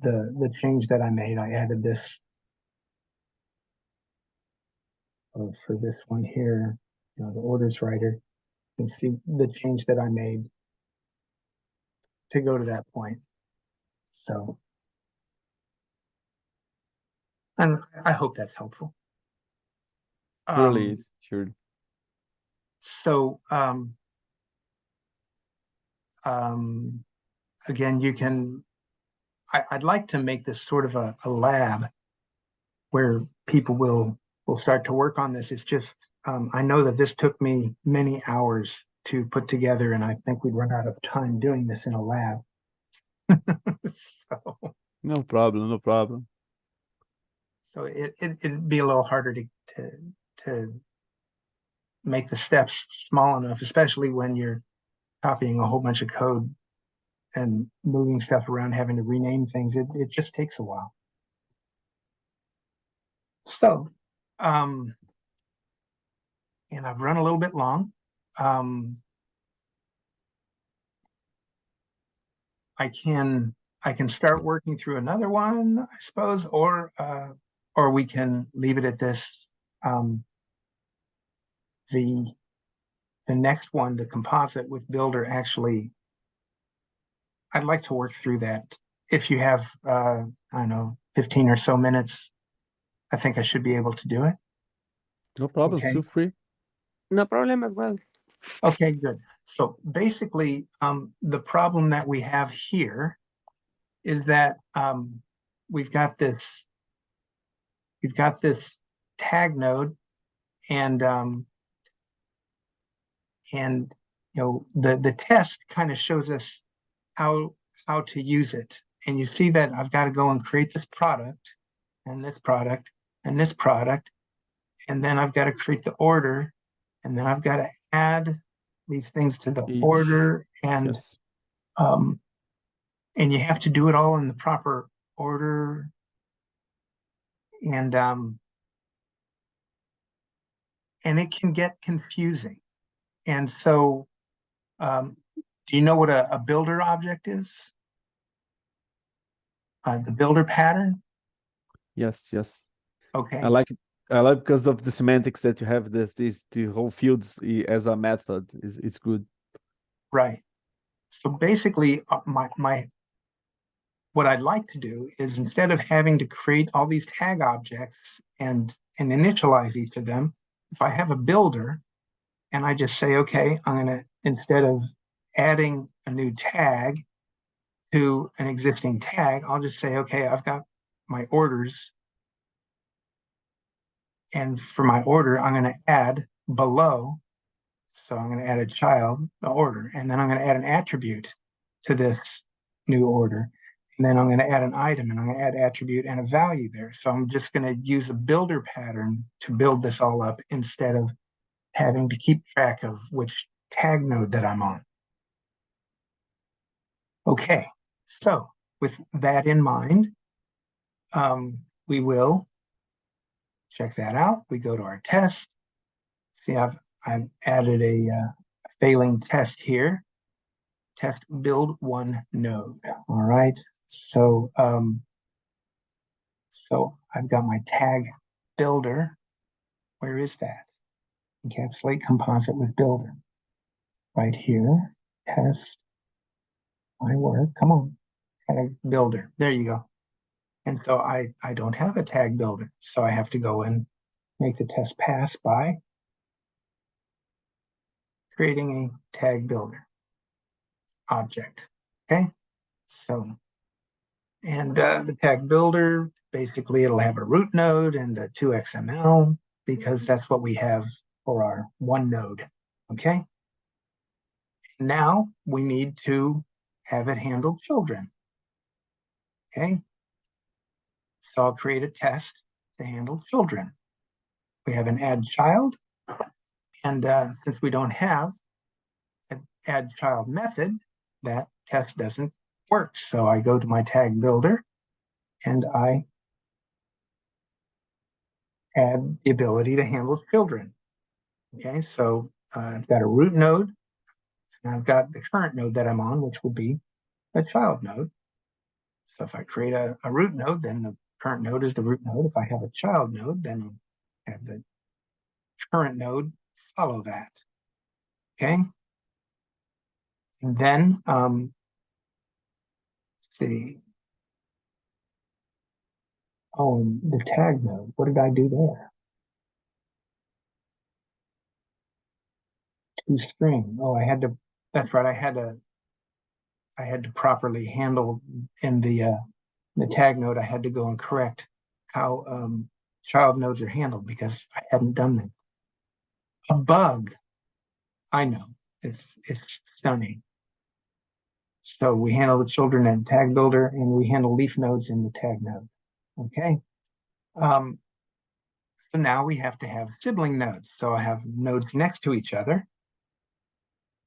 the change that I made. I added this for this one here, you know, the orders writer. You can see the change that I made to go to that point. So, and I hope that's helpful. Surely is, sure. So, again, you can, I'd like to make this sort of a lab where people will start to work on this. It's just, I know that this took me many hours to put together, and I think we'd run out of time doing this in a lab. So, No problem, no problem. so it'd be a little harder to make the steps small enough, especially when you're copying a whole bunch of code and moving stuff around, having to rename things. It just takes a while. So, and I've run a little bit long. I can start working through another one, I suppose, or we can leave it at this. The next one, the composite with Builder, actually, I'd like to work through that. If you have, I don't know, 15 or so minutes, I think I should be able to do it. No problem, Okay. feel free. No problem as well. Okay, good. So basically, the problem that we have here is that we've got this tag node, and you know, the test kind of shows us how to use it. And you see that I've got to go and create this product and this product and this product, and then I've got to create the order, and then I've got to add these things to the Each, order, and yes. and you have to do it all in the proper order. And and it can get confusing. And so, do you know what a builder object is? The builder pattern? Yes, yes. Okay, I like it. I like because of the semantics that you have the whole fields as a method it's good. right. So basically, what I'd like to do is, instead of having to create all these tag objects and initialize each of them, if I have a builder and I just say, okay, I'm going to, instead of adding a new tag to an existing tag, I'll just say, okay, I've got my orders. And for my order, I'm going to add below. So I'm going to add a child, the order, and then I'm going to add an attribute to this new order. And then I'm going to add an item, and I'm going to add attribute and a value there. So I'm just going to use a builder pattern to build this all up instead of having to keep track of which tag node that I'm on. Okay, so with that in mind, we will check that out. We go to our test. See, I've added a failing test here. Test build one node. All right. So so I've got my tag builder. Where is that? Encapsulate composite with builder. Right here. Test my work. Come on. Tag builder. There you go. And so I don't have a tag builder. So I have to go and make the test pass by creating a tag builder object. Okay. So, and the tag builder, basically it'll have a root node and a 2XML, because that's what we have for our one node. Okay. Now we need to have it handle children. Okay. So I'll create a test to handle children. We have an add child. And since we don't have an add child method, that test doesn't work. So I go to my tag builder and I add the ability to handle children. Okay, so I've got a root node, and I've got the current node that I'm on, which will be a child node. So if I create a root node, then the current node is the root node. If I have a child node, then I'll have the current node follow that. Okay, and then let's see. Oh, and the tag node, what did I do there? ToString. Oh, I had to, that's right, I had to properly handle in the tag node. I had to go and correct how child nodes are handled because I hadn't done that. A bug, I know, it's stunning. So we handle the children in tag builder, and we handle leaf nodes in the tag node. Okay. So now we have to have sibling nodes. So I have nodes next to each other.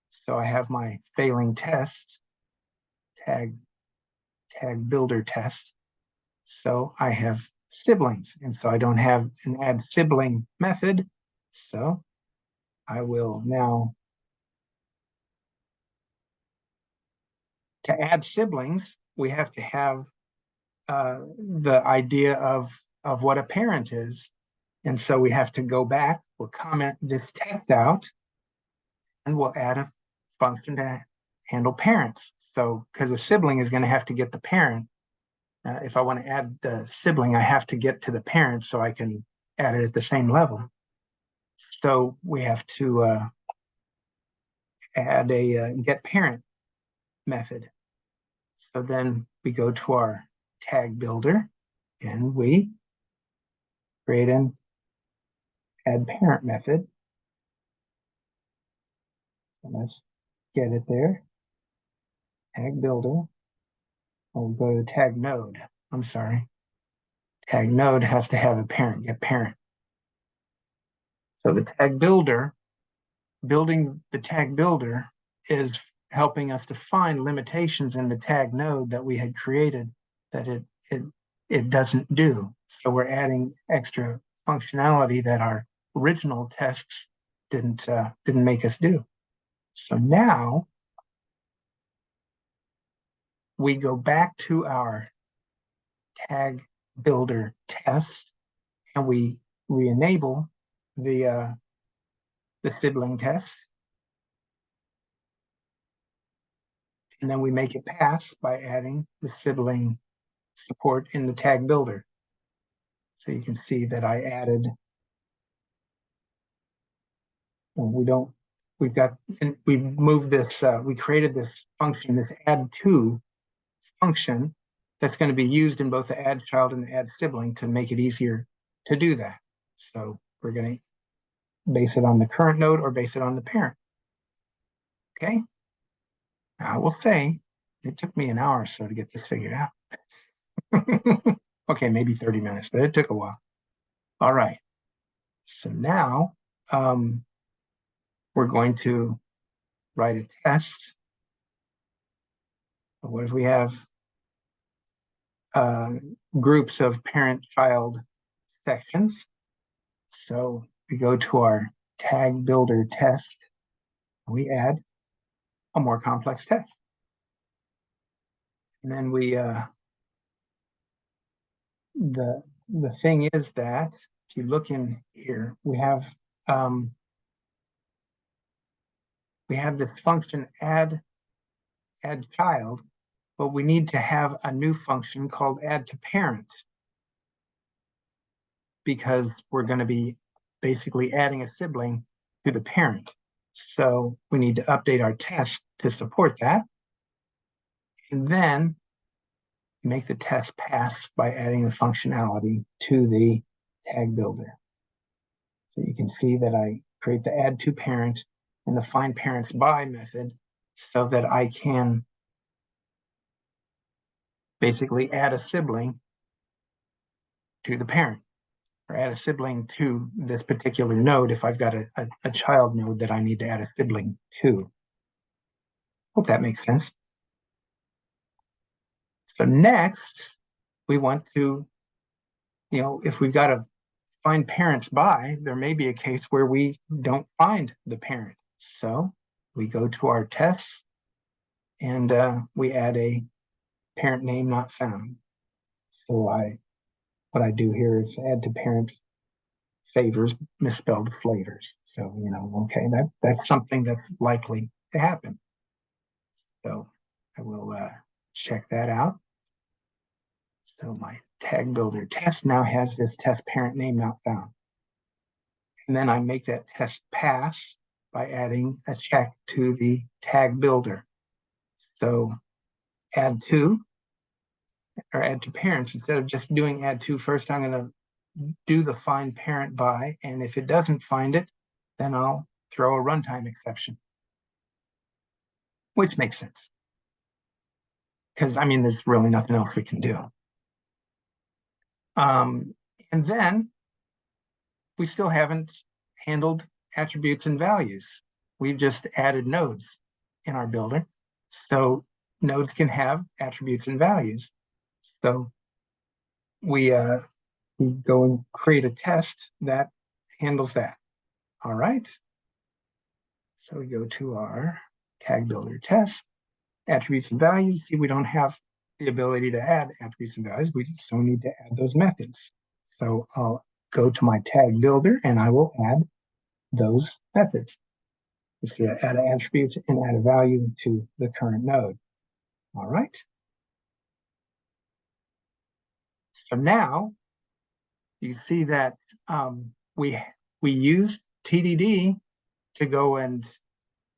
So I have my failing test, tag builder test. So I have siblings, and so I don't have an add sibling method. So I will now, to add siblings, we have to have the idea of what a parent is. And so we have to go back, we'll comment this text out, and we'll add a function to handle parents. So, because a sibling is going to have to get the parent. If I want to add the sibling, I have to get to the parent so I can add it at the same level. So we have to add a get parent method. So then we go to our tag builder and we create an add parent method. And let's get it there. Tag builder. We'll go to the tag node. I'm sorry. Tag node has to have a parent, get parent. So the tag builder, building the tag builder is helping us to find limitations in the tag node that we had created that it doesn't do. So we're adding extra functionality that our original tests didn't make us do. So now we go back to our tag builder test and we re-enable the sibling test. And then we make it pass by adding the sibling support in the tag builder. So you can see that I added, we moved this, we created this function, this add to function that's going to be used in both the add child and the add sibling to make it easier to do that. So we're going to base it on the current node or base it on the parent. Okay. I will say it took me an hour or so to get this figured out. Okay, maybe 30 minutes, but it took a while. All right. So now we're going to write a test. What if we have groups of parent-child sections? So we go to our tag builder test. We add a more complex test. And then we, the thing is that if you look in here, we have this function add child, but we need to have a new function called add to parent because we're going to be basically adding a sibling to the parent. So we need to update our test to support that. And then make the test pass by adding the functionality to the tag builder. So you can see that I create the add to parent and the find parents by method so that I can basically add a sibling to the parent or add a sibling to this particular node if I've got a child node that I need to add a sibling to. Hope that makes sense. So next, we want to, if we've got to find parents by, there may be a case where we don't find the parent. So we go to our tests and we add a parent name not found. So what I do here is add to parent favors misspelled flavors. So, okay, that's something that's likely to happen. So I will check that out. So my tag builder test now has this test parent name not found. And then I make that test pass by adding a check to the tag builder. So add to, or add to parents, instead of just doing add to first, I'm going to do the find parent by, and if it doesn't find it, then I'll throw a runtime exception, which makes sense. Because, there's really nothing else we can do. And then we still haven't handled attributes and values. We've just added nodes in our builder. So nodes can have attributes and values. So we go and create a test that handles that. All right. So we go to our tag builder test, attributes and values. See, we don't have the ability to add attributes and values. We just don't need to add those methods. So I'll go to my tag builder and I will add those methods. You see, add an attribute and add a value to the current node. All right. So now you see that we used TDD to go and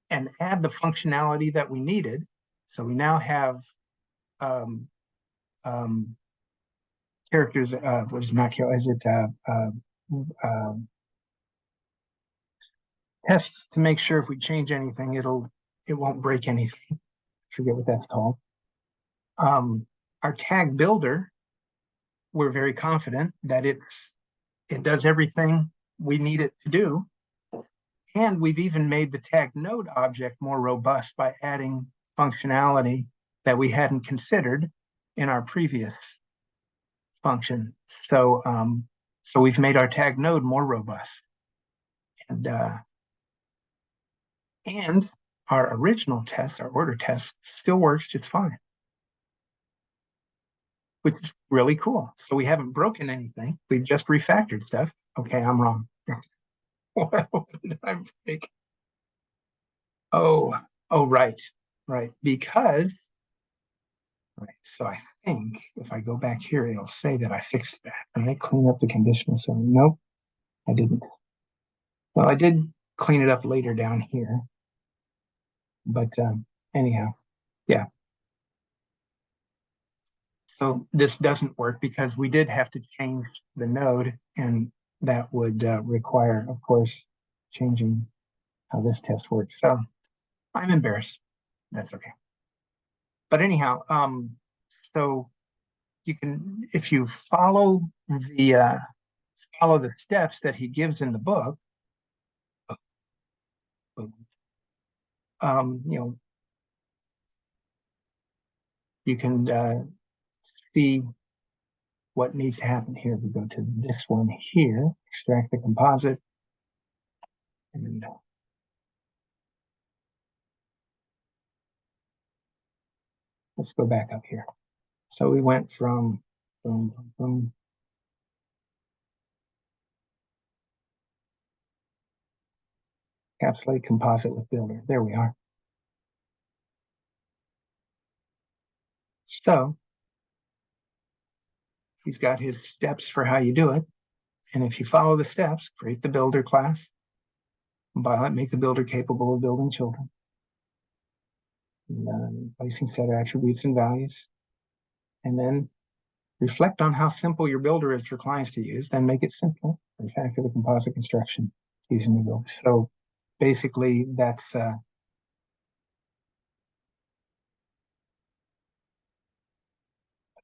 add the functionality that we needed. So we now have characters. What is not is it tests to make sure if we change anything, it won't break anything. I forget what that's called. Our tag builder, we're very confident that it does everything we need it to do. And we've even made the tag node object more robust by adding functionality that we hadn't considered in our previous function. So, so we've made our tag node more robust. And our original test, our order test, still works just fine, which is really cool. So we haven't broken anything. We just refactored stuff. Okay, I'm wrong. What did I break? Oh, right. Because, right. So I think if I go back here, it'll say that I fixed that. And I clean up the conditional. So nope, I didn't. Well, I did clean it up later down here. But anyhow, yeah. So this doesn't work because we did have to change the node, and that would require, of course, changing how this test works. So I'm embarrassed. That's okay. But anyhow, so you can, if you follow the steps that he gives in the book, you know, you can see what needs to happen here. We go to this one here, extract the composite, and let's go back up here. So we went from boom, boom, boom. Encapsulate composite with builder. There we are. So he's got his steps for how you do it. And if you follow the steps, create the builder class, compile it, make the builder capable of building children, and placing set attributes and values, and then reflect on how simple your builder is for clients to use, then make it simpler. Refactor the composite construction using the builder. So basically that's what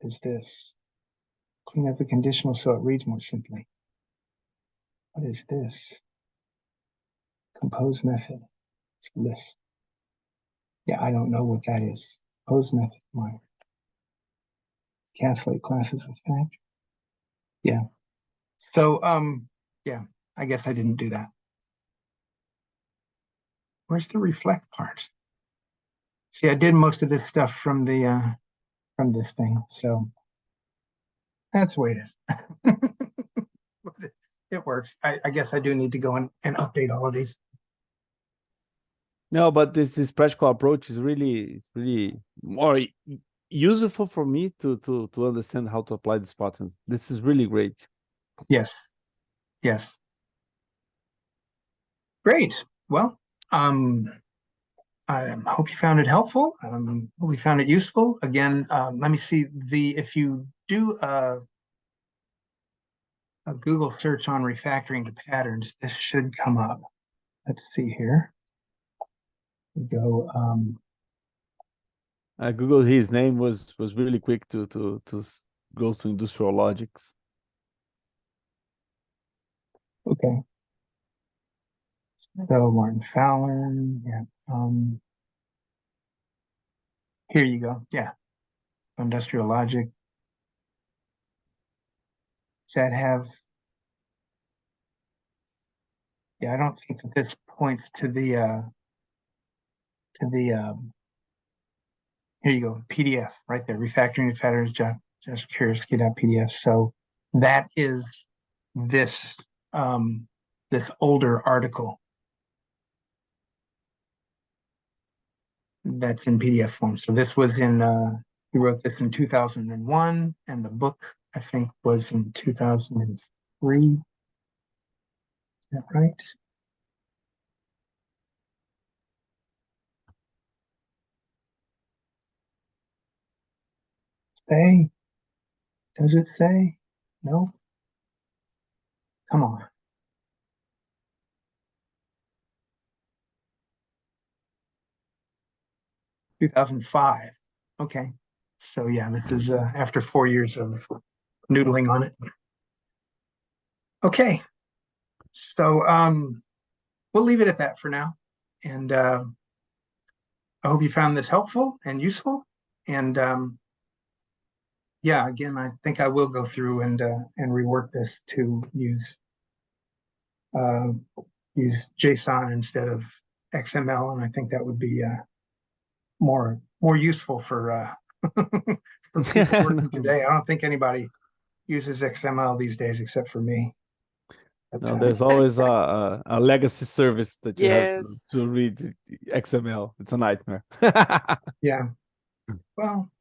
is this? Clean up the conditional so it reads more simply. What is this? Compose method. It's list. Yeah, I don't know what that is. Compose method. Mine. Encapsulate classes with fact. Yeah. So yeah, I guess I didn't do that. Where's the reflect part? See, I did most of this stuff from the from this thing, so that's the way it is. It works. I guess I do need to go and update all of these. No, but this practical approach is really more useful for me to understand how to apply these patterns. This is really great. Yes. Great. Well, I hope you found it helpful. Hope you found it useful. Again, let me see if you do a Google search on refactoring to patterns, this should come up. Let's see here. We go. Google his name was really quick to go to industrial logics. Okay. So Martin Fowler, yeah. Here you go. Yeah. Industrial logic. Does that have? Yeah, I don't think that this points to the here you go, PDF right there. Refactoring the patterns, Joshua Kerievsky.pdf. So that is this this older article that's in PDF form. So this was in he wrote this in 2001, and the book I think was in 2003. Is that right? Say, does it say? No. Come on. 2005. Okay. So yeah, this is after 4 years of noodling on it. Okay. So we'll leave it at that for now. And I hope you found this helpful and useful. And yeah, again, I think I will go through and rework this to use use JSON instead of XML, and I think that would be more useful for for people working today. I don't think anybody uses XML these days except for me. But, No, there's always a legacy service that you have Yes. to read XML. It's a nightmare. yeah. Well,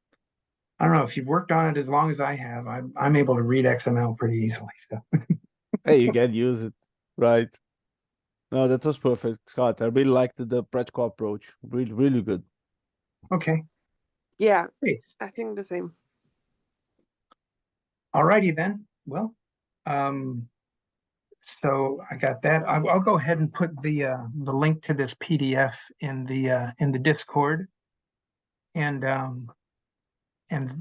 I don't know if you've worked on it as long as I have. I'm able to read XML pretty easily. So. Hey, you can use it, right? No, that was perfect, Scott. I really liked the practical approach. Really, really good. Okay. Yeah, Great. I think the same. All righty then. Well, so I got that. I'll go ahead and put the link to this PDF in the Discord. And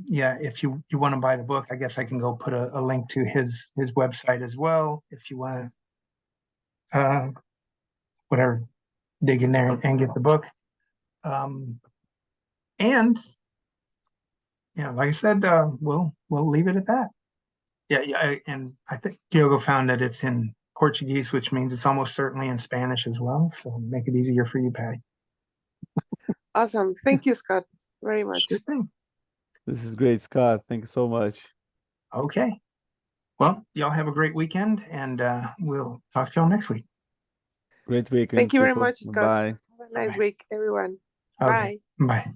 yeah, if you want to buy the book, I guess I can go put a link to his website as well. If you want to whatever, dig in there and get the book. And like I said, we'll leave it at that. Yeah, and I think Diogo found that it's in Portuguese, which means it's almost certainly in Spanish as well. So make it easier for you, Patty. Awesome. Thank you, Scott, very much. Sure thing. This is great, Scott. Thank you so much. Okay. Well, y'all have a great weekend, and we'll talk to y'all next week. Great weekend. Thank you very people. much, Scott. Bye. Have a nice Bye. week, everyone. Okay. Bye. Bye.